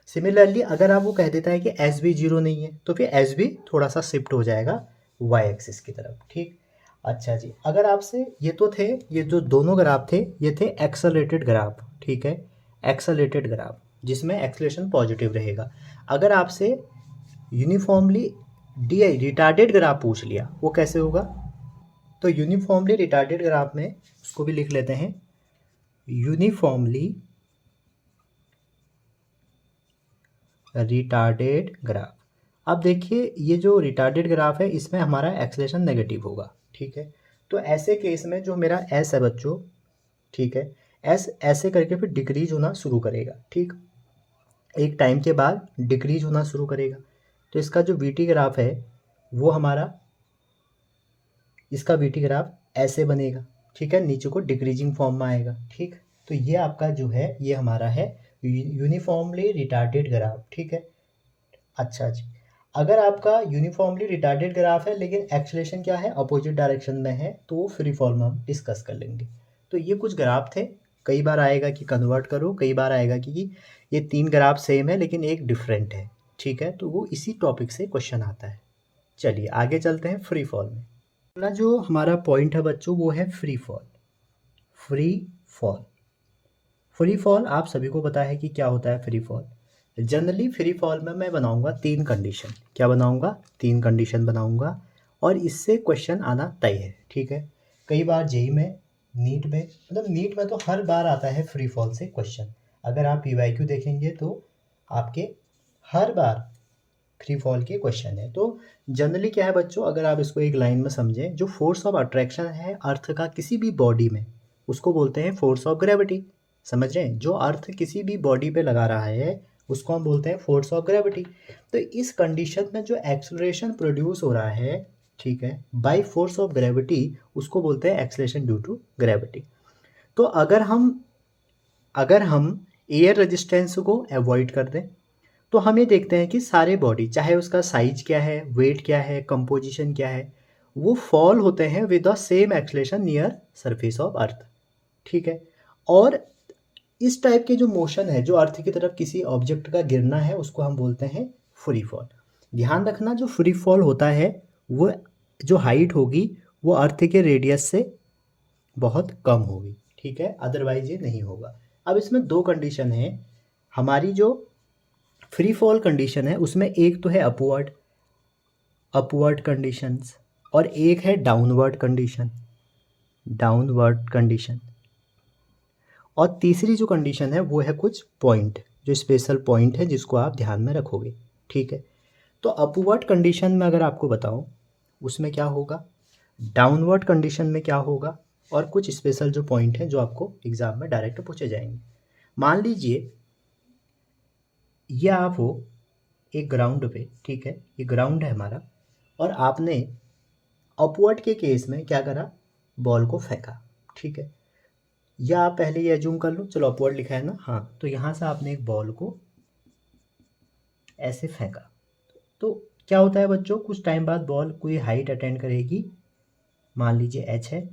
S1: सिमिलरली अगर आप वो कह देता है कि एस भी जीरो नहीं है तो फिर एस भी थोड़ा सा शिफ्ट हो जाएगा वाई एक्सिस की तरफ। ठीक, अच्छा जी, अगर आपसे ये तो थे, ये जो दोनों ग्राफ थे ये थे एक्सेलरेटेड ग्राफ, ठीक है, एक्सेलरेटेड ग्राफ जिसमें एक्सेलरेशन पॉजिटिव रहेगा। अगर आपसे यूनिफॉर्मली डी रिटार्डेड ग्राफ पूछ लिया, वो कैसे होगा? तो यूनिफॉर्मली रिटार्डेड ग्राफ में उसको भी लिख लेते हैं, यूनिफॉर्मली रिटार्डेड ग्राफ। अब देखिए ये जो रिटार्डेड ग्राफ है इसमें हमारा एक्सेलरेशन नेगेटिव होगा, ठीक है, तो ऐसे केस में जो मेरा एस है बच्चों, ठीक है, एस ऐसे करके फिर डिक्रीज होना शुरू करेगा। ठीक, एक टाइम के बाद डिक्रीज होना शुरू करेगा। तो इसका जो वीटी ग्राफ है वो हमारा, इसका वीटी ग्राफ ऐसे बनेगा, ठीक है, नीचे को डिक्रीजिंग फॉर्म में आएगा। ठीक, तो ये आपका जो है ये हमारा है यूनिफॉर्मली रिटार्डेड ग्राफ, ठीक है। अच्छा जी, अगर आपका यूनिफॉर्मली रिटार्डेड ग्राफ है लेकिन एक्सेलरेशन क्या है, अपोजिट डायरेक्शन में है, तो वो फ्री फॉल में हम डिस्कस कर लेंगे। तो ये कुछ ग्राफ थे, कई बार आएगा कि कन्वर्ट करो, कई बार आएगा कि ये तीन ग्राफ सेम है लेकिन एक डिफरेंट है, ठीक है, तो वो इसी टॉपिक से क्वेश्चन आता है। चलिए आगे चलते हैं फ्री फॉल में। अगला जो हमारा पॉइंट है बच्चों वो है free fall. Free fall, free fall आप सभी को पता है कि क्या होता है free fall. Generally free fall में मैं बनाऊंगा तीन कंडीशन, क्या बनाऊंगा, तीन कंडीशन बनाऊंगा और इससे क्वेश्चन आना तय है, ठीक है। कई बार जेई में, नीट में, मतलब नीट में तो हर बार आता है फ्री फॉल से क्वेश्चन। अगर आप पीवाईक्यू देखेंगे तो आपके हर बार फ्री फॉल के क्वेश्चन है। तो जनरली क्या है बच्चों, अगर आप इसको एक लाइन में समझें, जो फोर्स ऑफ अट्रैक्शन है अर्थ का किसी भी बॉडी में उसको बोलते हैं फोर्स ऑफ ग्रेविटी। समझ रहे हैं, जो अर्थ किसी भी बॉडी पे लगा रहा है उसको हम बोलते हैं फोर्स ऑफ ग्रेविटी। तो इस कंडीशन में जो एक्सेलरेशन प्रोड्यूस हो रहा है, ठीक है, बाय फोर्स ऑफ ग्रेविटी, उसको बोलते हैं एक्सेलरेशन ड्यू टू ग्रेविटी। तो अगर हम एयर रेजिस्टेंस को अवॉइड कर दें तो हम ये देखते हैं कि सारे बॉडी, चाहे उसका साइज क्या है, वेट क्या है, कंपोजिशन क्या है, वो फॉल होते हैं with the same acceleration near surface of earth, ठीक है। और इस टाइप के जो मोशन है, जो अर्थ की तरफ किसी ऑब्जेक्ट का गिरना है, उसको हम बोलते हैं फ्री फॉल। ध्यान रखना, जो फ्री फॉल होता है वो जो हाइट होगी वो अर्थ के रेडियस से बहुत कम होगी, ठीक है, अदरवाइज ये नहीं होगा। अब इसमें दो कंडीशन है हमारी, जो फ्री फॉल कंडीशन है उसमें एक तो है अपवर्ड कंडीशंस और एक है डाउनवर्ड कंडीशन और तीसरी जो कंडीशन है वो है कुछ पॉइंट, जो स्पेशल पॉइंट है जिसको आप ध्यान में रखोगे, ठीक है। तो अपवर्ड कंडीशन में अगर आपको बताऊं उसमें क्या होगा, डाउनवर्ड कंडीशन में क्या होगा, और कुछ स्पेशल जो पॉइंट है जो आपको एग्जाम में डायरेक्ट पूछे जाएंगे। मान लीजिए ये आप हो एक ग्राउंड पे, ठीक है, ये ग्राउंड है हमारा, और आपने अपवर्ड के केस में क्या करा, बॉल को फेंका, ठीक है, या आप पहले ये एज्यूम कर लो, चलो अपवर्ड लिखा है ना, हाँ, तो यहाँ से आपने एक बॉल को ऐसे फेंका, तो क्या होता है बच्चों, कुछ टाइम बाद बॉल कोई हाइट अटेंड करेगी, मान लीजिए एच है,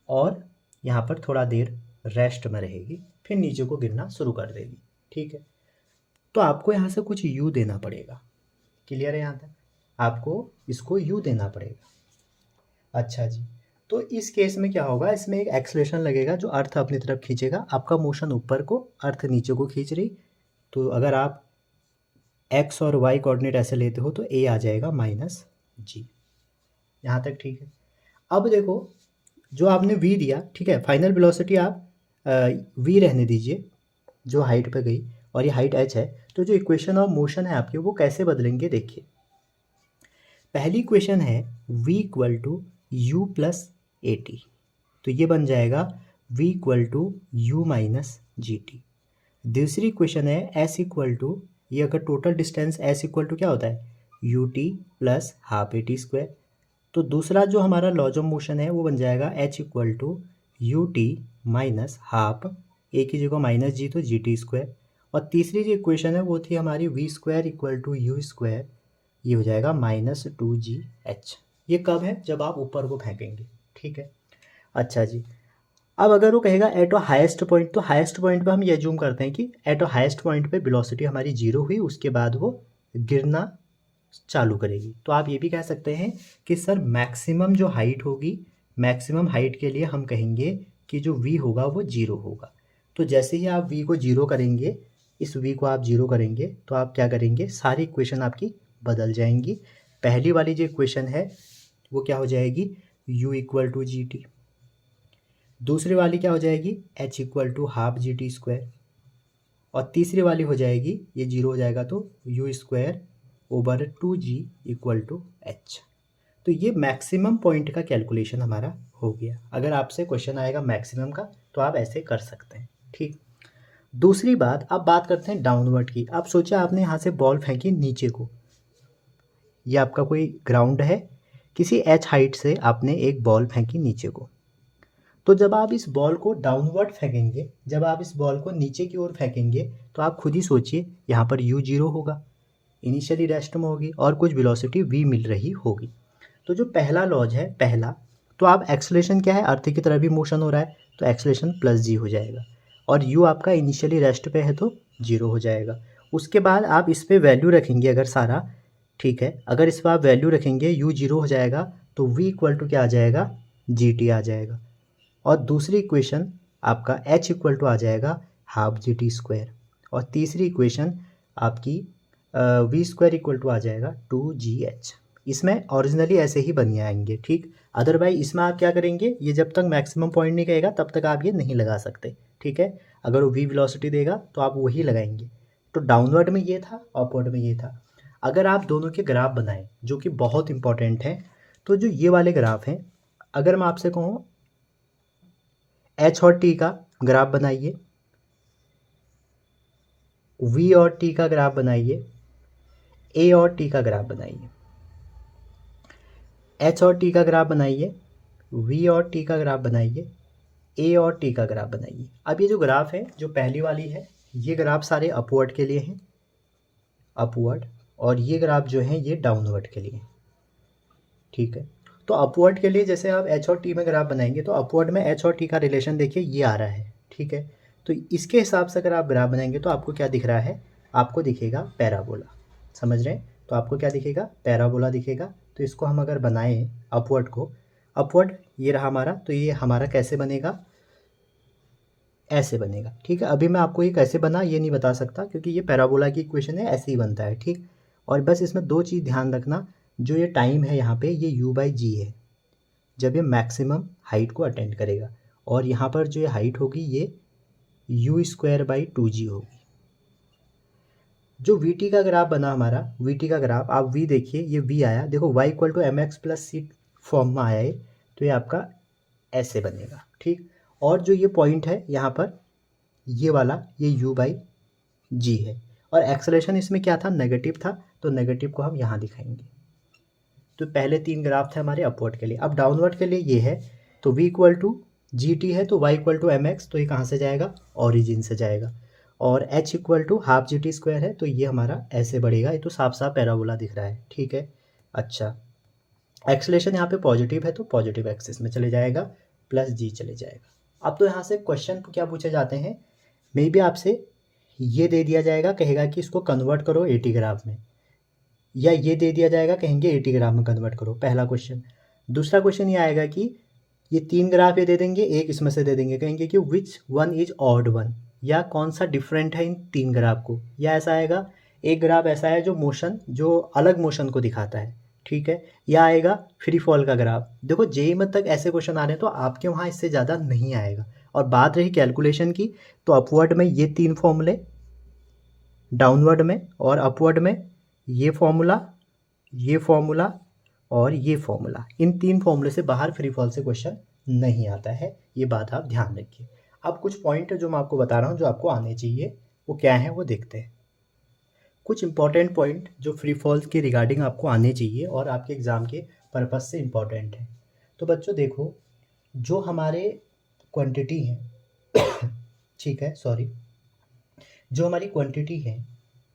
S1: और यहाँ पर थोड़ा देर रेस्ट में रहेगी, फिर नीचे को गिरना शुरू कर देगी, ठीक है। तो आपको यहाँ से कुछ यू देना पड़ेगा, क्लियर है यहाँ तक, आपको इसको यू देना पड़ेगा। अच्छा जी, तो इस केस में क्या होगा, इसमें एक एक्सेलरेशन लगेगा जो अर्थ अपनी तरफ खींचेगा, आपका मोशन ऊपर को, अर्थ नीचे को खींच रही, तो अगर आप एक्स और वाई कोऑर्डिनेट ऐसे लेते हो तो ए आ जाएगा -g, यहाँ तक ठीक है। अब देखो जो आपने v दिया, ठीक है, फाइनल वेलोसिटी आप v रहने दीजिए जो हाइट पे गई, और ये हाइट h है। तो जो इक्वेशन ऑफ मोशन है आपके वो कैसे बदलेंगे देखिए। पहली इक्वेशन है v equal to U plus A T, तो ये बन जाएगा v equal to U minus G T. दूसरी इक्वेशन है s इक्वल टू, ये अगर total distance s equal to क्या होता है U T plus half A T square. तो दूसरा जो हमारा लॉज ऑफ मोशन है वो बन जाएगा h equal to u t minus half a की जगह माइनस जी, तो जी टी स्क्वायर। और तीसरी जो इक्वेशन है वो थी हमारी V square equal to U square, ये हो जाएगा माइनस टू जी एच। ये कब है जब आप ऊपर को फेंकेंगे, ठीक है। अच्छा जी, अब अगर वो कहेगा एट अ हाईएस्ट पॉइंट, तो हाईएस्ट पॉइंट पे हम ये अज्यूम करते हैं कि एट अ हाईएस्ट पॉइंट पे वेलोसिटी हमारी जीरो हुई, उसके बाद वो गिरना चालू करेगी। तो आप ये भी कह सकते हैं कि सर मैक्सिमम जो हाइट होगी, मैक्सिमम हाइट के लिए हम कहेंगे कि जो v होगा वो जीरो होगा। तो जैसे ही आप v को जीरो करेंगे, इस v को आप जीरो करेंगे, तो आप क्या करेंगे, सारी इक्वेशन आपकी बदल जाएंगी। पहली वाली जो इक्वेशन है वो क्या हो जाएगी u equal to G T, दूसरी वाली क्या हो जाएगी h equal to half G T square, और तीसरी वाली हो जाएगी, ये जीरो हो जाएगा तो U square over two G equal to H. तो ये मैक्सिमम पॉइंट का कैलकुलेशन हमारा हो गया। अगर आपसे क्वेश्चन आएगा मैक्सिमम का तो आप ऐसे कर सकते हैं, ठीक। दूसरी बात, अब बात करते हैं डाउनवर्ड की। आप सोचे आपने यहाँ से बॉल फेंकी नीचे को, ये आपका कोई ग्राउंड है, किसी एच हाइट से आपने एक बॉल फेंकी नीचे को। तो जब आप इस बॉल को डाउनवर्ड फेंकेंगे, जब आप इस बॉल को नीचे की ओर फेंकेंगे, तो आप खुद ही सोचिए यहाँ पर u जीरो होगा, इनिशियली रेस्ट में होगी, और कुछ वेलोसिटी v मिल रही होगी। तो जो पहला लॉज है पहला, तो आप एक्सेलरेशन क्या है, अर्थ की तरफ भी मोशन हो रहा है, तो एक्सेलरेशन प्लस जी हो जाएगा, और u आपका इनिशियली रेस्ट पे है तो जीरो हो जाएगा। उसके बाद आप इस पर वैल्यू रखेंगे अगर सारा, ठीक है, अगर इस पर आप वैल्यू रखेंगे u जीरो हो जाएगा, तो v इक्वल टू क्या आ जाएगा जी टी आ जाएगा। और दूसरी इक्वेशन आपका h इक्वल टू आ जाएगा हाफ जी टी स्क्वायर, और तीसरी इक्वेशन आपकी वी स्क्वायर इक्वल टू आ जाएगा टू जी एच। इसमें ओरिजिनली ऐसे ही बन आएंगे, ठीक। अदरवाइज इसमें आप क्या करेंगे, ये जब तक मैक्सिमम पॉइंट नहीं कहेगा तब तक आप ये नहीं लगा सकते, ठीक है। अगर वो वी वेलोसिटी देगा तो आप वही लगाएंगे। तो डाउनवर्ड में ये था, अपवर्ड में ये था। अगर आप दोनों के ग्राफ बनाएं जो कि बहुत इंपॉर्टेंट है, तो जो ये वाले ग्राफ हैं, अगर मैं आपसे कहूँ एच और टी का ग्राफ बनाइए, वी और टी का ग्राफ बनाइए, ए और टी का ग्राफ बनाइए। एच और टी का ग्राफ बनाइए, वी और टी का ग्राफ बनाइए, ए और टी का ग्राफ बनाइए। अब ये जो ग्राफ है, जो पहली वाली है, ये ग्राफ सारे अपवर्ड के लिए हैं, अपवर्ड, और ये ग्राफ जो है ये डाउनवर्ड के लिए, ठीक है। तो अपवर्ड के लिए जैसे आप एच और टी में ग्राफ बनाएंगे, तो अपवर्ड में एच और टी का रिलेशन देखिए ये आ रहा है, ठीक है। तो इसके हिसाब से अगर आप ग्राफ बनाएंगे तो आपको क्या दिख रहा है, आपको दिखेगा पैराबोला, समझ रहे हैं। तो आपको क्या दिखेगा, पैराबोला दिखेगा। तो इसको हम अगर बनाएं अपवर्ड को, अपवर्ड ये रहा हमारा, तो ये हमारा कैसे बनेगा, ऐसे बनेगा, ठीक है। अभी मैं आपको ये कैसे बना ये नहीं बता सकता, क्योंकि ये पैराबोला की इक्वेशन है, ऐसे ही बनता है, ठीक। और बस इसमें दो चीज़ ध्यान रखना, जो ये टाइम है यहाँ पे ये u बाई जी है जब ये मैक्सिमम हाइट को अटेंड करेगा, और यहाँ पर जो ये हाइट होगी ये U square by two G होगी। जो वी टी का ग्राफ बना हमारा, वी टी का ग्राफ आप वी देखिए, ये वी आया, देखो y equal to M X plus C form में आया है, तो ये आपका ऐसे बनेगा, ठीक। और जो ये पॉइंट है यहाँ पर, ये वाला ये u बाई जी है, और एक्सेलरेशन इसमें क्या था, नेगेटिव था, तो नेगेटिव को हम यहाँ दिखाएंगे। तो पहले तीन ग्राफ थे हमारे अपवर्ड के लिए। अब डाउनवर्ड के लिए ये है, तो v equal to G T है, तो y equal to M X, तो ये कहाँ से जाएगा, ओरिजिन से जाएगा, और h equal to half G T square है, तो ये हमारा ऐसे बढ़ेगा। ये तो साफ साफ पैराबोला दिख रहा है, ठीक है। अच्छा, एक्सेलरेशन यहाँ पे पॉजिटिव है तो पॉजिटिव एक्सिस में चले जाएगा, प्लस जी चले जाएगा। अब तो यहाँ से क्वेश्चन क्या पूछे जाते हैं, मे बी आपसे ये दे दिया जाएगा, कहेगा कि इसको कन्वर्ट करो एटी ग्राफ में, या ये दे दिया जाएगा, कहेंगे एटी ग्राफ में कन्वर्ट करो, पहला क्वेश्चन। दूसरा क्वेश्चन ये आएगा कि ये तीन ग्राफ ये दे देंगे, एक इसमें से दे देंगे, कहेंगे कि which one is odd one, या कौन सा डिफरेंट है इन तीन ग्राफ को, या ऐसा आएगा एक ग्राफ ऐसा है जो मोशन, जो अलग मोशन को दिखाता है, ठीक है। या आएगा फ्री फॉल का ग्राफ। देखो जेई में तक ऐसे क्वेश्चन आ रहे हैं तो आपके वहाँ इससे ज़्यादा नहीं आएगा। और बात रही कैलकुलेशन की, तो अपवर्ड में ये 3 फॉर्मूले, डाउनवर्ड में और अपवर्ड में ये फॉर्मूला, ये फॉर्मूला और ये फॉर्मूला, इन 3 फॉर्मूले से बाहर फ्री फॉल से क्वेश्चन नहीं आता है। ये बात आप ध्यान रखिए। अब कुछ पॉइंट जो मैं आपको बता रहा हूँ जो आपको आने चाहिए, वो क्या है वो देखते हैं। कुछ इंपॉर्टेंट पॉइंट जो फ्री फॉल्स के रिगार्डिंग आपको आने चाहिए और आपके एग्ज़ाम के पर्पज़ से इम्पॉर्टेंट है। तो बच्चों देखो, जो हमारे क्वांटिटी है ठीक है, सॉरी, जो हमारी क्वांटिटी है,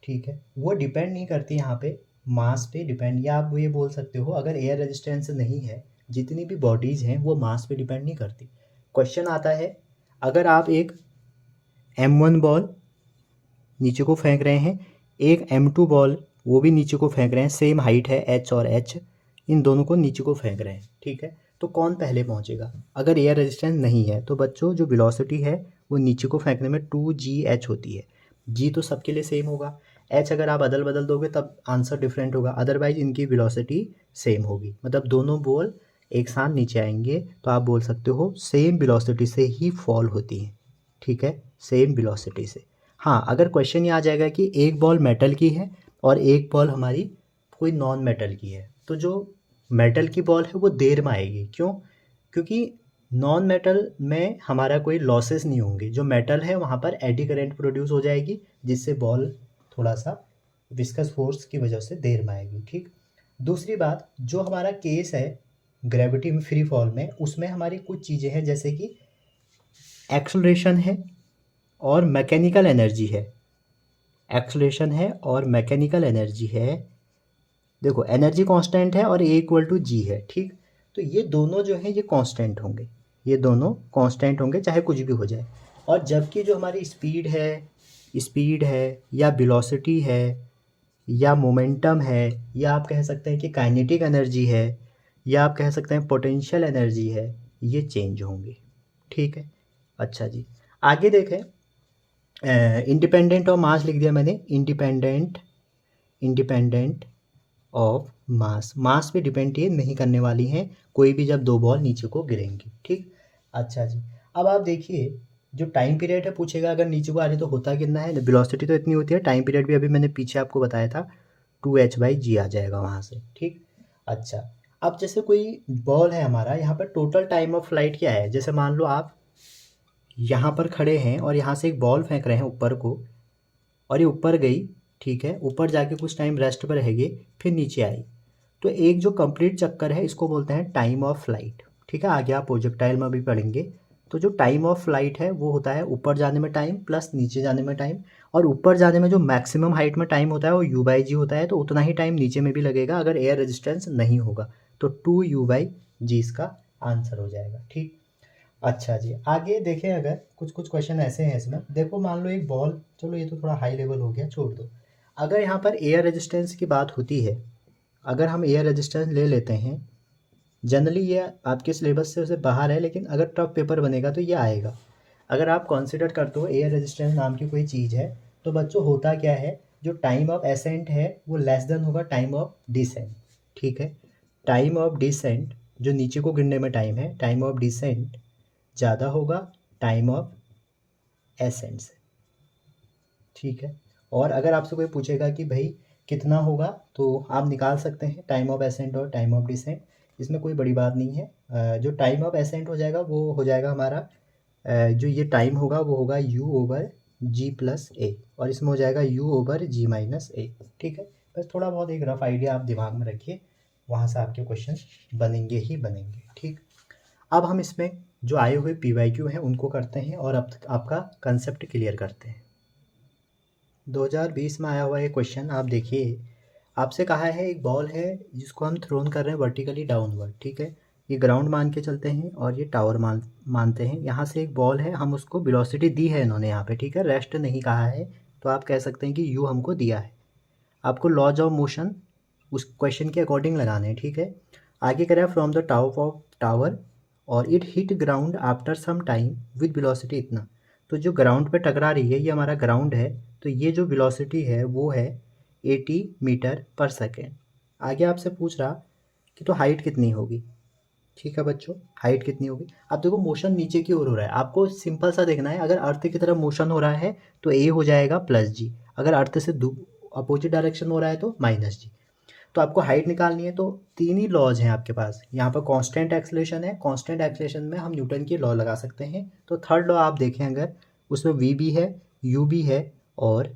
S1: ठीक है, वो डिपेंड नहीं करती यहाँ पे मास पे डिपेंड, या आप ये बोल सकते हो अगर एयर रेजिस्टेंस नहीं है, जितनी भी बॉडीज़ हैं वो मास पे डिपेंड नहीं करती। क्वेश्चन आता है, अगर आप एक M1 बॉल नीचे को फेंक रहे हैं, एक M2 बॉल वो भी नीचे को फेंक रहे हैं, सेम हाइट है H और H, इन दोनों को नीचे को फेंक रहे हैं, ठीक है, तो कौन पहले पहुंचेगा? अगर एयर रेजिस्टेंस नहीं है तो बच्चों जो वेलोसिटी है वो नीचे को फेंकने में 2gh होती है। g तो सबके लिए सेम होगा, h अगर आप अदल बदल दोगे तब आंसर डिफरेंट होगा, अदरवाइज इनकी वेलोसिटी सेम होगी, मतलब दोनों बॉल एक साथ नीचे आएंगे, तो आप बोल सकते हो सेम वेलोसिटी से ही फॉल होती है, ठीक है, सेम वेलोसिटी से। हाँ, अगर क्वेश्चन ये आ जाएगा कि एक बॉल मेटल की है और एक बॉल हमारी कोई नॉन मेटल की है, तो जो मेटल की बॉल है वो देर में आएगी। क्यों? क्योंकि नॉन मेटल में हमारा कोई लॉसेस नहीं होंगे, जो मेटल है वहाँ पर एडी करंट प्रोड्यूस हो जाएगी, जिससे बॉल थोड़ा सा विस्कस फोर्स की वजह से देर में आएगी, ठीक। दूसरी बात, जो हमारा केस है ग्रेविटी में फ्री फॉल में, उसमें हमारी कुछ चीज़ें हैं जैसे कि एक्सलरेशन है और मैकेनिकल एनर्जी है। एक्सलेशन है और मैकेनिकल एनर्जी है। देखो एनर्जी कांस्टेंट है और A=G है, ठीक। तो ये दोनों जो है ये कांस्टेंट होंगे, ये दोनों कांस्टेंट होंगे चाहे कुछ भी हो जाए। और जबकि जो हमारी स्पीड है या वेलोसिटी है या मोमेंटम है, या आप कह सकते हैं कि काइनेटिक एनर्जी है, या आप कह सकते हैं पोटेंशियल एनर्जी है, ये चेंज होंगे, ठीक है। अच्छा जी, आगे देखें। इंडिपेंडेंट ऑफ मास लिख दिया मैंने, इंडिपेंडेंट ऑफ मास, मास पे डिपेंड ये नहीं करने वाली हैं कोई भी जब दो बॉल नीचे को गिरेंगी, ठीक। अच्छा जी, अब आप देखिए जो टाइम पीरियड है पूछेगा, अगर नीचे को आ रही तो होता कितना है, वेलोसिटी तो इतनी होती है, टाइम पीरियड भी अभी मैंने पीछे आपको बताया था 2h/g आ जाएगा वहाँ से, ठीक। अच्छा, अब जैसे कोई बॉल है हमारा, यहाँ पर टोटल टाइम ऑफ फ्लाइट क्या है, जैसे मान लो आप यहाँ पर खड़े हैं और यहाँ से एक बॉल फेंक रहे हैं ऊपर को, और ये ऊपर गई, ठीक है, ऊपर जाके कुछ टाइम रेस्ट पर रहेगी, फिर नीचे आई, तो एक जो कंप्लीट चक्कर है इसको बोलते हैं टाइम ऑफ फ्लाइट, ठीक है। आगे आप प्रोजेक्टाइल में भी पढ़ेंगे। तो जो टाइम ऑफ फ्लाइट है वो होता है ऊपर जाने में टाइम प्लस नीचे जाने में टाइम, और ऊपर जाने में जो मैक्सिमम हाइट में टाइम होता है वो U/g होता है, तो उतना ही टाइम नीचे में भी लगेगा अगर एयर रेजिस्टेंस नहीं होगा, तो 2U/g इसका आंसर हो जाएगा, ठीक। अच्छा जी, आगे देखें, अगर कुछ कुछ क्वेश्चन ऐसे हैं इसमें, देखो मान लो एक बॉल, चलो ये तो थोड़ा हाई लेवल हो गया, छोड़ दो। अगर यहाँ पर एयर रेजिस्टेंस की बात होती है, अगर हम एयर रेजिस्टेंस ले लेते हैं, जनरली ये आपके सिलेबस से उसे बाहर है, लेकिन अगर टफ पेपर बनेगा तो ये आएगा। अगर आप कंसिडर करते हो एयर रेजिस्टेंस नाम की कोई चीज़ है, तो बच्चों होता क्या है, जो टाइम ऑफ एसेंट है वो लेस देन होगा टाइम ऑफ डिसेंट, ठीक है। टाइम ऑफ डिसेंट, जो नीचे को गिरने में टाइम है, टाइम ऑफ डिसेंट ज़्यादा होगा टाइम ऑफ एसेंट से, ठीक है। और अगर आपसे कोई पूछेगा कि भाई कितना होगा, तो आप निकाल सकते हैं टाइम ऑफ एसेंट और टाइम ऑफ डिसेंट, इसमें कोई बड़ी बात नहीं है। जो टाइम ऑफ एसेंट हो जाएगा वो हो जाएगा हमारा, जो ये टाइम होगा वो होगा U/g+a, और इसमें हो जाएगा U/g-a, ठीक है। बस थोड़ा बहुत एक रफ आइडिया आप दिमाग में रखिए, वहाँ से आपके क्वेश्चन बनेंगे ही बनेंगे, ठीक। अब हम इसमें जो आए हुए PYQ हैं उनको करते हैं और अब आपका कंसेप्ट क्लियर करते हैं। 2020 में आया हुआ ये क्वेश्चन आप देखिए, आपसे कहा है एक बॉल है जिसको हम थ्रोन कर रहे हैं वर्टिकली डाउनवर्ड, ठीक है। ये ग्राउंड मान के चलते हैं और ये टावर मानते हैं। यहाँ से एक बॉल है, हम उसको वेलोसिटी दी है इन्होंने यहाँ पे, ठीक है, रेस्ट नहीं कहा है, तो आप कह सकते हैं कि U हमको दिया है। आपको लॉज ऑफ मोशन उस क्वेश्चन के अकॉर्डिंग लगाने हैं, ठीक है। आगे कह रहा है from the top of tower और it hit ground after some time with velocity इतना। तो जो ग्राउंड पे टकरा रही है ये हमारा ग्राउंड है, तो ये जो वेलोसिटी है वो है 80 मीटर पर सेकेंड। आगे आपसे पूछ रहा कि तो हाइट कितनी होगी। ठीक है बच्चों, हाइट कितनी होगी। अब देखो मोशन नीचे की ओर हो रहा है, आपको सिंपल सा देखना है, अगर अर्थ की तरफ मोशन हो रहा है तो ए हो जाएगा प्लस जी, अगर अर्थ से अपोजिट डायरेक्शन हो रहा है तो माइनस जी। तो आपको हाइट निकालनी है, तो तीन ही लॉज हैं आपके पास। यहाँ पर कांस्टेंट एक्सेलरेशन है, कांस्टेंट एक्सेलरेशन में हम न्यूटन की लॉ लगा सकते हैं। तो थर्ड लॉ आप देखें अगर, उसमें वी भी है, यू भी है और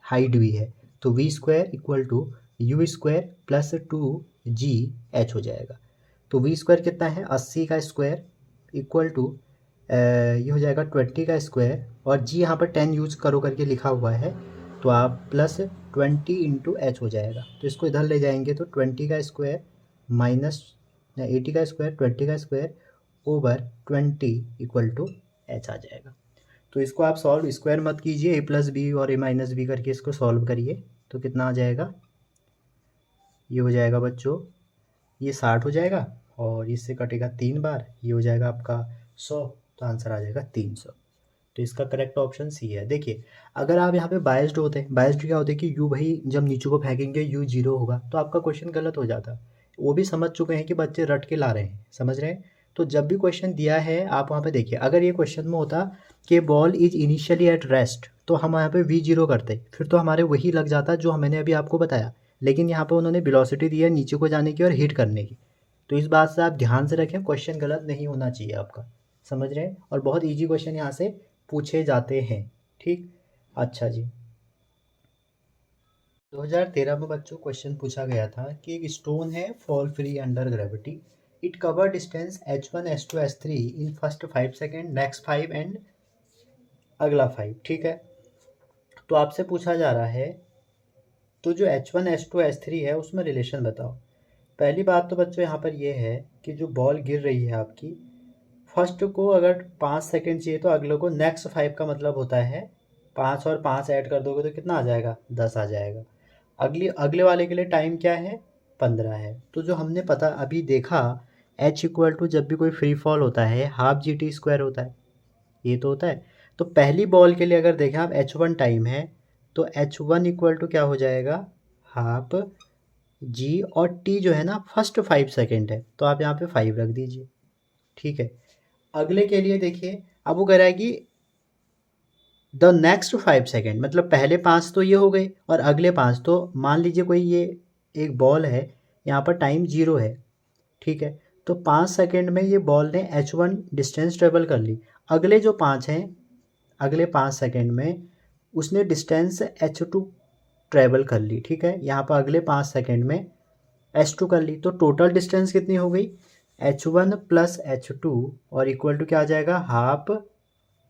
S1: हाइट भी है। तो V square equal to U square plus 2 GH हो जाएगा। तो वी स्क्वायर कितना है, 80 का स्क्वायर इक्वल टू ये हो जाएगा 20 का स्क्वायर, और जी यहाँ पर 10 यूज करो करके लिखा हुआ है, तो आप प्लस 20 × H हो जाएगा। तो इसको इधर ले जाएंगे तो 20 का स्क्वायर माइनस 80 का स्क्वायर 20 का square over 20 equal to H आ जाएगा। तो इसको आप सॉल्व स्क्वायर मत कीजिए, ए प्लस बी और ए माइनस बी करके इसको सॉल्व करिए। तो कितना आ जाएगा, ये हो जाएगा बच्चों, ये 60 हो जाएगा और इससे कटेगा 3 बार, ये हो जाएगा आपका 100। तो आंसर आ जाएगा 300। तो इसका करेक्ट ऑप्शन सी है। देखिए अगर आप यहाँ पे बायस्ड होते हैं, बायस्ड क्या होता है कि यू भाई जब नीचे को फेंकेंगे यू 0 होगा, तो आपका क्वेश्चन गलत हो जाता। वो भी समझ चुके हैं कि बच्चे रट के ला रहे हैं, समझ रहे हैं। तो जब भी क्वेश्चन दिया है आप वहाँ पे देखिए, अगर ये क्वेश्चन में होता कि ball is initially at rest, तो हम यहाँ पे V0 करते, फिर तो हमारे वही लग जाता जो मैंने अभी आपको बताया। लेकिन यहाँ पे उन्होंने वेलोसिटी दी है नीचे को जाने की और हिट करने की। तो इस बात से आप ध्यान से रखें, क्वेश्चन गलत नहीं होना चाहिए आपका, समझ रहे हैं। और बहुत इजी क्वेश्चन यहाँ से पूछे जाते हैं। ठीक, अच्छा जी। 2013 में बच्चों क्वेश्चन पूछा गया था कि एक स्टोन है fall free under gravity, it cover distance h1 h2 h3 in first 5 second, next 5 and अगला 5। ठीक है, तो आपसे पूछा जा रहा है तो जो h1 h2 h3 है उसमें रिलेशन बताओ। पहली बात तो बच्चों यहाँ पर ये है कि जो बॉल गिर रही है आपकी, फर्स्ट को अगर 5 सेकेंड चाहिए तो अगले को नेक्स्ट 5 का मतलब होता है 5 और 5 ऐड कर दोगे तो कितना आ जाएगा, 10 आ जाएगा। अगले वाले के लिए टाइम क्या है, 15 है। तो जो हमने पता अभी देखा, h इक्वल टू जब भी कोई फ्री फॉल होता है हाफ GT² होता है, ये तो होता है। तो पहली बॉल के लिए अगर देखें आप h1 टाइम है, तो h1 इक्वल टू क्या हो जाएगा, हाफ जी, और t जो है ना फर्स्ट 5 सेकेंड है, तो आप यहाँ पे 5 रख दीजिए। ठीक है, अगले के लिए देखिए, अब वो कह रहा है कि द नेक्स्ट 5 सेकेंड, मतलब पहले 5 तो ये हो गए और अगले 5, तो मान लीजिए कोई ये एक बॉल है, यहाँ पर टाइम 0 है। ठीक है, तो 5 सेकेंड में ये बॉल ने h1 डिस्टेंस ट्रेवल कर ली। अगले जो 5 हैं, अगले 5 सेकेंड में उसने डिस्टेंस h2 ट्रेवल कर ली। ठीक है, यहाँ पर अगले 5 सेकेंड में h2 कर ली, तो टोटल डिस्टेंस कितनी हो गई, h1 प्लस h2 और इक्वल टू क्या आ जाएगा, हाफ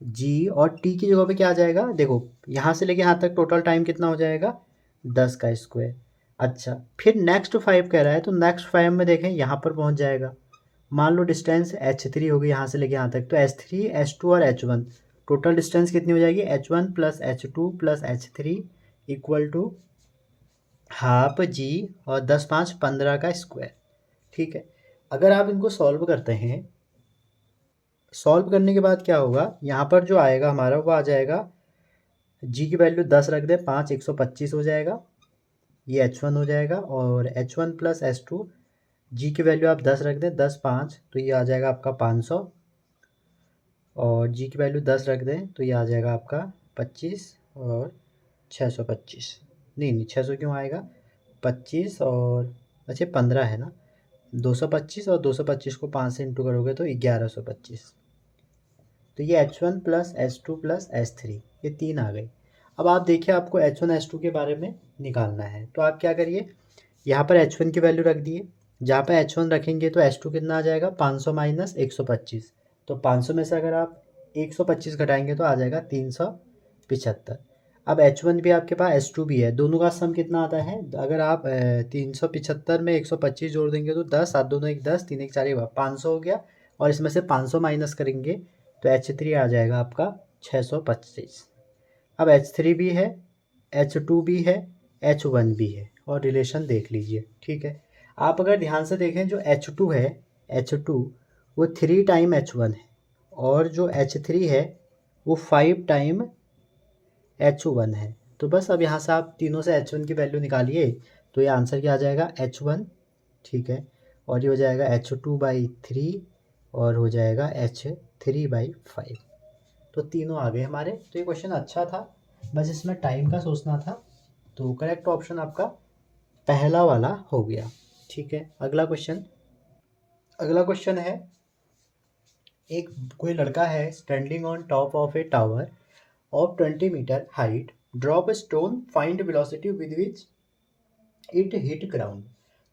S1: जी, और टी की जगह पे क्या आ जाएगा, देखो यहाँ से लेके यहाँ तक टोटल टाइम कितना हो जाएगा, 10 का स्क्वायर। अच्छा, फिर नेक्स्ट 5 कह रहा है, तो नेक्स्ट 5 में देखें यहाँ पर पहुँच जाएगा। मान लो डिस्टेंस h3 होगी यहाँ से लेके यहाँ तक, तो h3 h2 और h1, टोटल डिस्टेंस कितनी हो जाएगी, h1 plus h2 plus h3 equal to half g, और 10 5 15 का स्क्वायर। ठीक है, अगर आप इनको सॉल्व करते हैं, सॉल्व करने के बाद क्या होगा, यहाँ पर जो आएगा हमारा वो आ जाएगा, जी की वैल्यू 10 रख दें, 5 125 हो जाएगा, ये h1 हो जाएगा, और h1 प्लस h2, जी की वैल्यू आप 10 रख दें, 10 5, तो ये आ जाएगा आपका 500, और जी की वैल्यू 10 रख दें तो ये आ जाएगा आपका 25 और 625, नहीं 600 क्यों आएगा, 25 और अच्छा 15 है ना, 225 और 225 को 5 से इंटू करोगे तो 1125। तो ये h1 plus h2 plus h3, ये 3 आ गई। अब आप देखिए आपको h1 h2 के बारे में निकालना है, तो आप क्या करिए, यहाँ पर h1 की वैल्यू रख दिए, जहाँ पर h1 रखेंगे तो h2 कितना आ जाएगा, 500 माइनस 125, तो 500 में से अगर आप 125 घटाएंगे तो आ जाएगा 375। अब h1 भी आपके पास h2 भी है, दोनों का सम कितना आता है, अगर आप 375 में 125 जोड़ देंगे तो 10, 7 दूनी 10, 3 1 4 500 हो गया, और इसमें से 500 माइनस करेंगे तो h3 आ जाएगा आपका 625। अब h3 भी है, h2 भी है, h1 भी है, और रिलेशन देख लीजिए। ठीक है, आप अगर ध्यान से देखें जो h2 है, h2 वो 3 टाइम h1 है, और जो h3 है वो 5 टाइम h1 है। तो बस अब यहाँ से आप तीनों से h1 की वैल्यू निकालिए, तो ये आंसर क्या आ जाएगा H1, ठीक है। और ये हो जाएगा H2/3 और हो जाएगा H3/5। तो तीनों आ गए हमारे। तो ये क्वेश्चन अच्छा था, बस इसमें टाइम का सोचना था। तो करेक्ट ऑप्शन आपका पहला वाला हो गया, ठीक है। अगला क्वेश्चन है, एक कोई लड़का है standing on top of a tower of 20 metre height, drop a stone, find velocity with which it hit ground.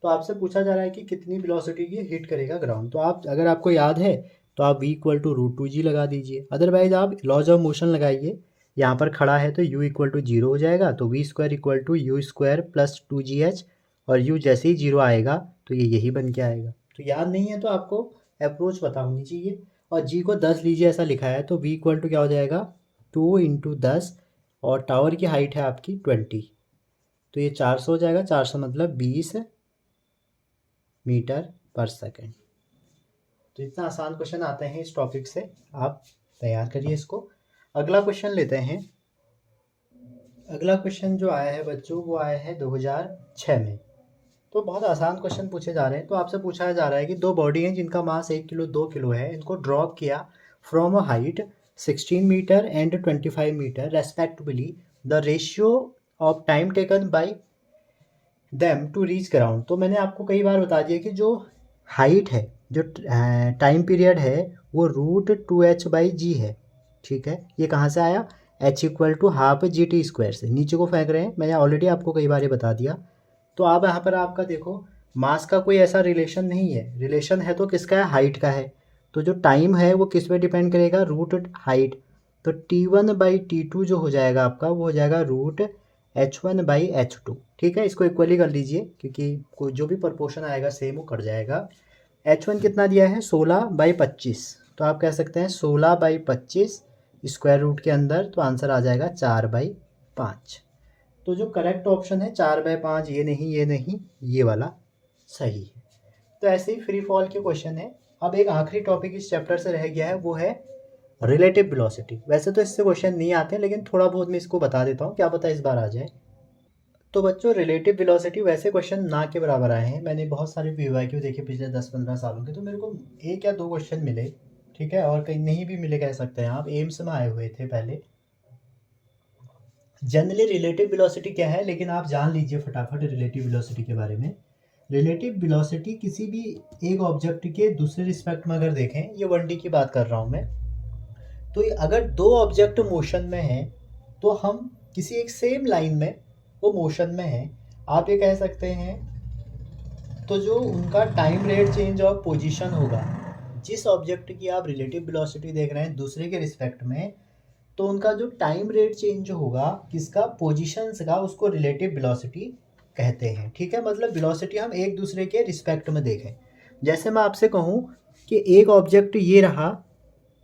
S1: तो आपसे पूछा जा रहा है कि कितनी वेलोसिटी की हिट करेगा ग्राउंड। तो आप, अगर आपको याद है तो आप v=√2g लगा दीजिए, अदरवाइज आप लॉज ऑफ मोशन लगाइए। यहाँ पर खड़ा है तो u=0 हो जाएगा, तो v² + 2gh, और u जैसे ही 0 आएगा तो ये यही बन के आएगा। तो याद नहीं है तो आपको अप्रोच पता होनी चाहिए। और g को 10 लीजिए, ऐसा लिखा है, तो v क्या हो जाएगा 2 × 10, और टावर की हाइट है आपकी 20, तो ये 400 हो जाएगा। 400 मतलब 20 मीटर पर सेकेंड। तो इतना आसान क्वेश्चन आते हैं इस टॉपिक से, आप तैयार करिए इसको। अगला क्वेश्चन लेते हैं। अगला क्वेश्चन जो आया है बच्चों, वो आया है 2006 में। तो बहुत आसान क्वेश्चन पूछे जा रहे हैं। तो आपसे पूछा जा रहा है कि दो बॉडी हैं जिनका मास 1 किलो 2 किलो है, इनको ड्रॉप किया from a height 16 metre and 25 metre respectively, the ratio of time taken by them to reach ground. तो मैंने आपको कई बार बता दिया कि जो हाइट है, जो टाइम पीरियड है, वो √2h/g है, ठीक है। ये कहाँ से आया, h=12 gt² से, नीचे को फेंक रहे हैं, मैंने ऑलरेडी आपको कई बार ये बता दिया। तो आप यहाँ पर आपका देखो, मास का कोई ऐसा रिलेशन नहीं है, रिलेशन है तो किसका है, हाइट का है। तो जो टाइम है वो किस पे डिपेंड करेगा, रूट हाइट। तो T1/T2 जो हो जाएगा आपका, वो हो जाएगा √h1/h2, ठीक है। इसको इक्वली कर लीजिए, क्योंकि कोई जो भी प्रपोर्शन आएगा सेम वो कट जाएगा। h1 कितना दिया है 16/25, तो आप कह सकते हैं 16/25 स्क्वायर रूट के अंदर, तो आंसर आ जाएगा 4/5। तो जो करेक्ट ऑप्शन है 4/5, ये नहीं, ये नहीं, ये वाला सही है। तो ऐसे ही फ्री फॉल के क्वेश्चन है। अब एक आखिरी टॉपिक इस चैप्टर से रह गया है, वो है रिलेटिव वेलोसिटी। वैसे तो इससे क्वेश्चन नहीं आते, लेकिन थोड़ा बहुत मैं इसको बता देता हूँ, क्या पता इस बार आ जाए। तो बच्चों, रिलेटिव वेलोसिटी वैसे क्वेश्चन ना के बराबर आए हैं। मैंने बहुत सारे पीवाईक्यू देखे पिछले 10-15 सालों के, तो मेरे को 1 या 2 क्वेश्चन मिले, ठीक है, और कहीं नहीं भी मिले कह सकते हैं आप। एम्स में आए हुए थे पहले। जनरली रिलेटिव वेलोसिटी क्या है, लेकिन आप जान लीजिए फटाफट रिलेटिव वेलोसिटी के बारे में। रिलेटिव वेलोसिटी किसी भी एक ऑब्जेक्ट के दूसरे रिस्पेक्ट में अगर देखें, ये 1D की बात कर रहा हूँ मैं, तो अगर दो ऑब्जेक्ट मोशन में हैं, तो हम किसी एक सेम लाइन में वो मोशन में हैं, आप ये कह सकते हैं, तो जो उनका time rate change of position होगा, जिस ऑब्जेक्ट की आप रिलेटिव वेलोसिटी देख रहे हैं दूसरे के रिस्पेक्ट में, तो उनका जो टाइम रेट चेंज होगा किसका, पोजीशंस का, उसको रिलेटिव वेलोसिटी कहते हैं, ठीक है। मतलब वेलोसिटी हम एक दूसरे के रिस्पेक्ट में देखें। जैसे मैं आपसे कहूँ कि एक ऑब्जेक्ट ये रहा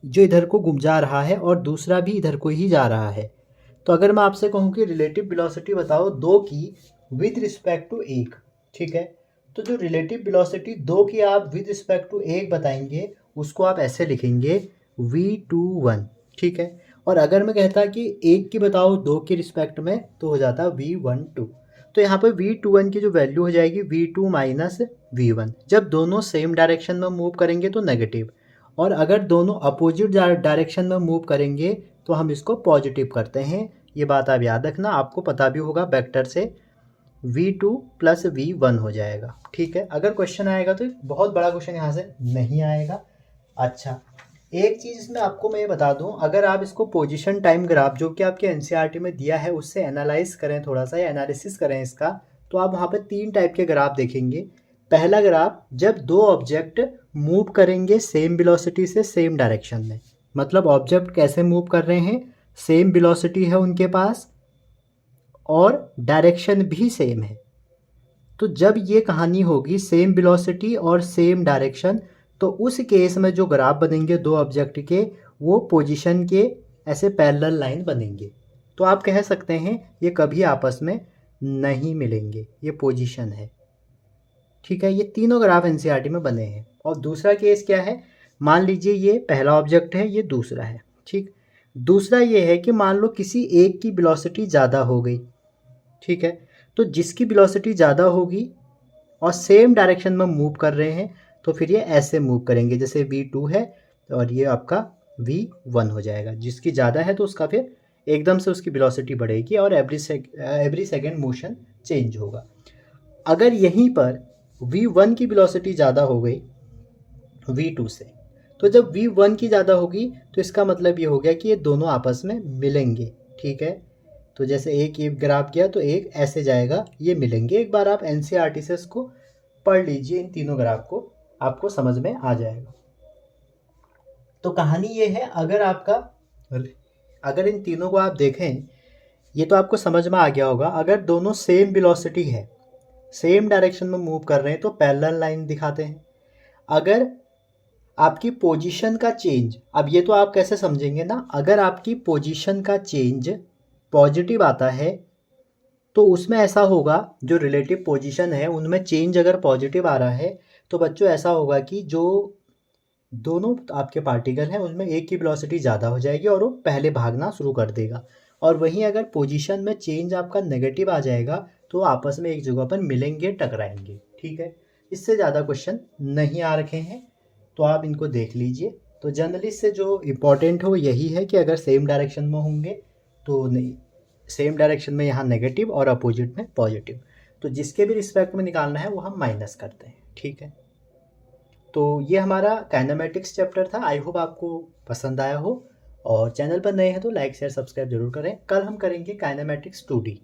S1: जो इधर को घूम जा रहा है, और दूसरा भी इधर को ही जा रहा है, तो अगर मैं आपसे कहूँ कि रिलेटिव वेलोसिटी बताओ दो की विद रिस्पेक्ट टू एक, ठीक है, तो जो रिलेटिव वेलोसिटी दो की आप विद रिस्पेक्ट टू एक बताएंगे, उसको आप ऐसे लिखेंगे v21, ठीक है। और अगर मैं कहता कि एक की बताओ दो के रिस्पेक्ट में, तो हो जाता v12। तो यहाँ पर v21 की जो वैल्यू हो जाएगी v2 - v1। जब दोनों सेम डायरेक्शन में मूव करेंगे तो नेगेटिव, और अगर दोनों अपोजिट डायरेक्शन में मूव करेंगे तो हम इसको पॉजिटिव करते हैं। ये बात आप याद रखना, आपको पता भी होगा वेक्टर से v2 + v1 हो जाएगा, ठीक है। अगर क्वेश्चन आएगा तो बहुत बड़ा क्वेश्चन यहाँ से नहीं आएगा। अच्छा, एक चीज़ इसमें आपको मैं ये बता दूं, अगर आप इसको पोजीशन टाइम ग्राफ जो कि आपके एनसीईआरटी में दिया है उससे एनालाइज करें, थोड़ा सा एनालिसिस करें इसका, तो आप वहाँ पे 3 टाइप के ग्राफ देखेंगे। पहला ग्राफ, जब दो ऑब्जेक्ट मूव करेंगे सेम वेलोसिटी से सेम डायरेक्शन में, मतलब ऑब्जेक्ट कैसे मूव कर रहे हैं, सेम वेलोसिटी है उनके पास और डायरेक्शन भी सेम है। तो जब ये कहानी होगी सेम वेलोसिटी और सेम डायरेक्शन, तो उस केस में जो ग्राफ बनेंगे दो ऑब्जेक्ट के, वो पोजीशन के ऐसे पैरेलल लाइन बनेंगे। तो आप कह सकते हैं ये कभी आपस में नहीं मिलेंगे, ये पोजीशन है, ठीक है। ये तीनों ग्राफ एनसीईआरटी में बने हैं। और दूसरा केस क्या है, मान लीजिए ये पहला ऑब्जेक्ट है, ये दूसरा है, ठीक। दूसरा ये है कि मान लो किसी एक की वेलोसिटी ज़्यादा हो गई, ठीक है, तो जिसकी वेलोसिटी ज़्यादा होगी और सेम डायरेक्शन में मूव कर रहे हैं तो फिर ये ऐसे मूव करेंगे, जैसे v2 है और ये आपका v1 हो जाएगा। जिसकी ज़्यादा है तो उसका फिर एकदम से उसकी वेलोसिटी बढ़ेगी और एवरी सेकेंड मोशन चेंज होगा। अगर यहीं पर v1 की वेलोसिटी ज़्यादा हो गई v2 से, तो जब v1 की ज़्यादा होगी तो इसका मतलब ये हो गया कि ये दोनों आपस में मिलेंगे, ठीक है। तो जैसे एक ये ग्राफ गया तो एक ऐसे जाएगा, ये मिलेंगे। एक बार आप एनसीईआरटी से इसको पढ़ लीजिए, इन तीनों ग्राफ को, आपको समझ में आ जाएगा। तो कहानी ये है, अगर इन तीनों को आप देखें, ये तो आपको समझ में आ गया होगा। अगर दोनों सेम वेलोसिटी है, सेम डायरेक्शन में मूव कर रहे हैं तो पैरेलल लाइन दिखाते हैं। अगर आपकी पोजीशन का चेंज, अब ये तो आप कैसे समझेंगे ना, अगर आपकी पोजीशन का चेंज पॉजिटिव आता है तो उसमें ऐसा होगा, जो रिलेटिव पोजीशन है उनमें चेंज अगर पॉजिटिव आ रहा है तो बच्चों ऐसा होगा कि जो दोनों आपके पार्टिकल हैं उनमें एक की वेलोसिटी ज़्यादा हो जाएगी और वो पहले भागना शुरू कर देगा। और वहीं अगर पोजीशन में चेंज आपका नेगेटिव आ जाएगा तो आपस में एक जगह पर मिलेंगे, टकराएंगे, ठीक है। इससे ज़्यादा क्वेश्चन नहीं आ रखे हैं तो आप इनको देख लीजिए। तो जनरली से जो इम्पोर्टेंट हो यही है कि अगर सेम डायरेक्शन में होंगे तो नहीं, सेम डायरेक्शन में यहाँ नेगेटिव और अपोजिट में पॉजिटिव, तो जिसके भी रिस्पेक्ट में निकालना है वो हम माइनस करते हैं, ठीक है। तो ये हमारा काइनेमेटिक्स चैप्टर था। आई होप आपको पसंद आया हो, और चैनल पर नए हैं तो लाइक शेयर सब्सक्राइब जरूर करें। कल हम करेंगे काइनेमेटिक्स 2D।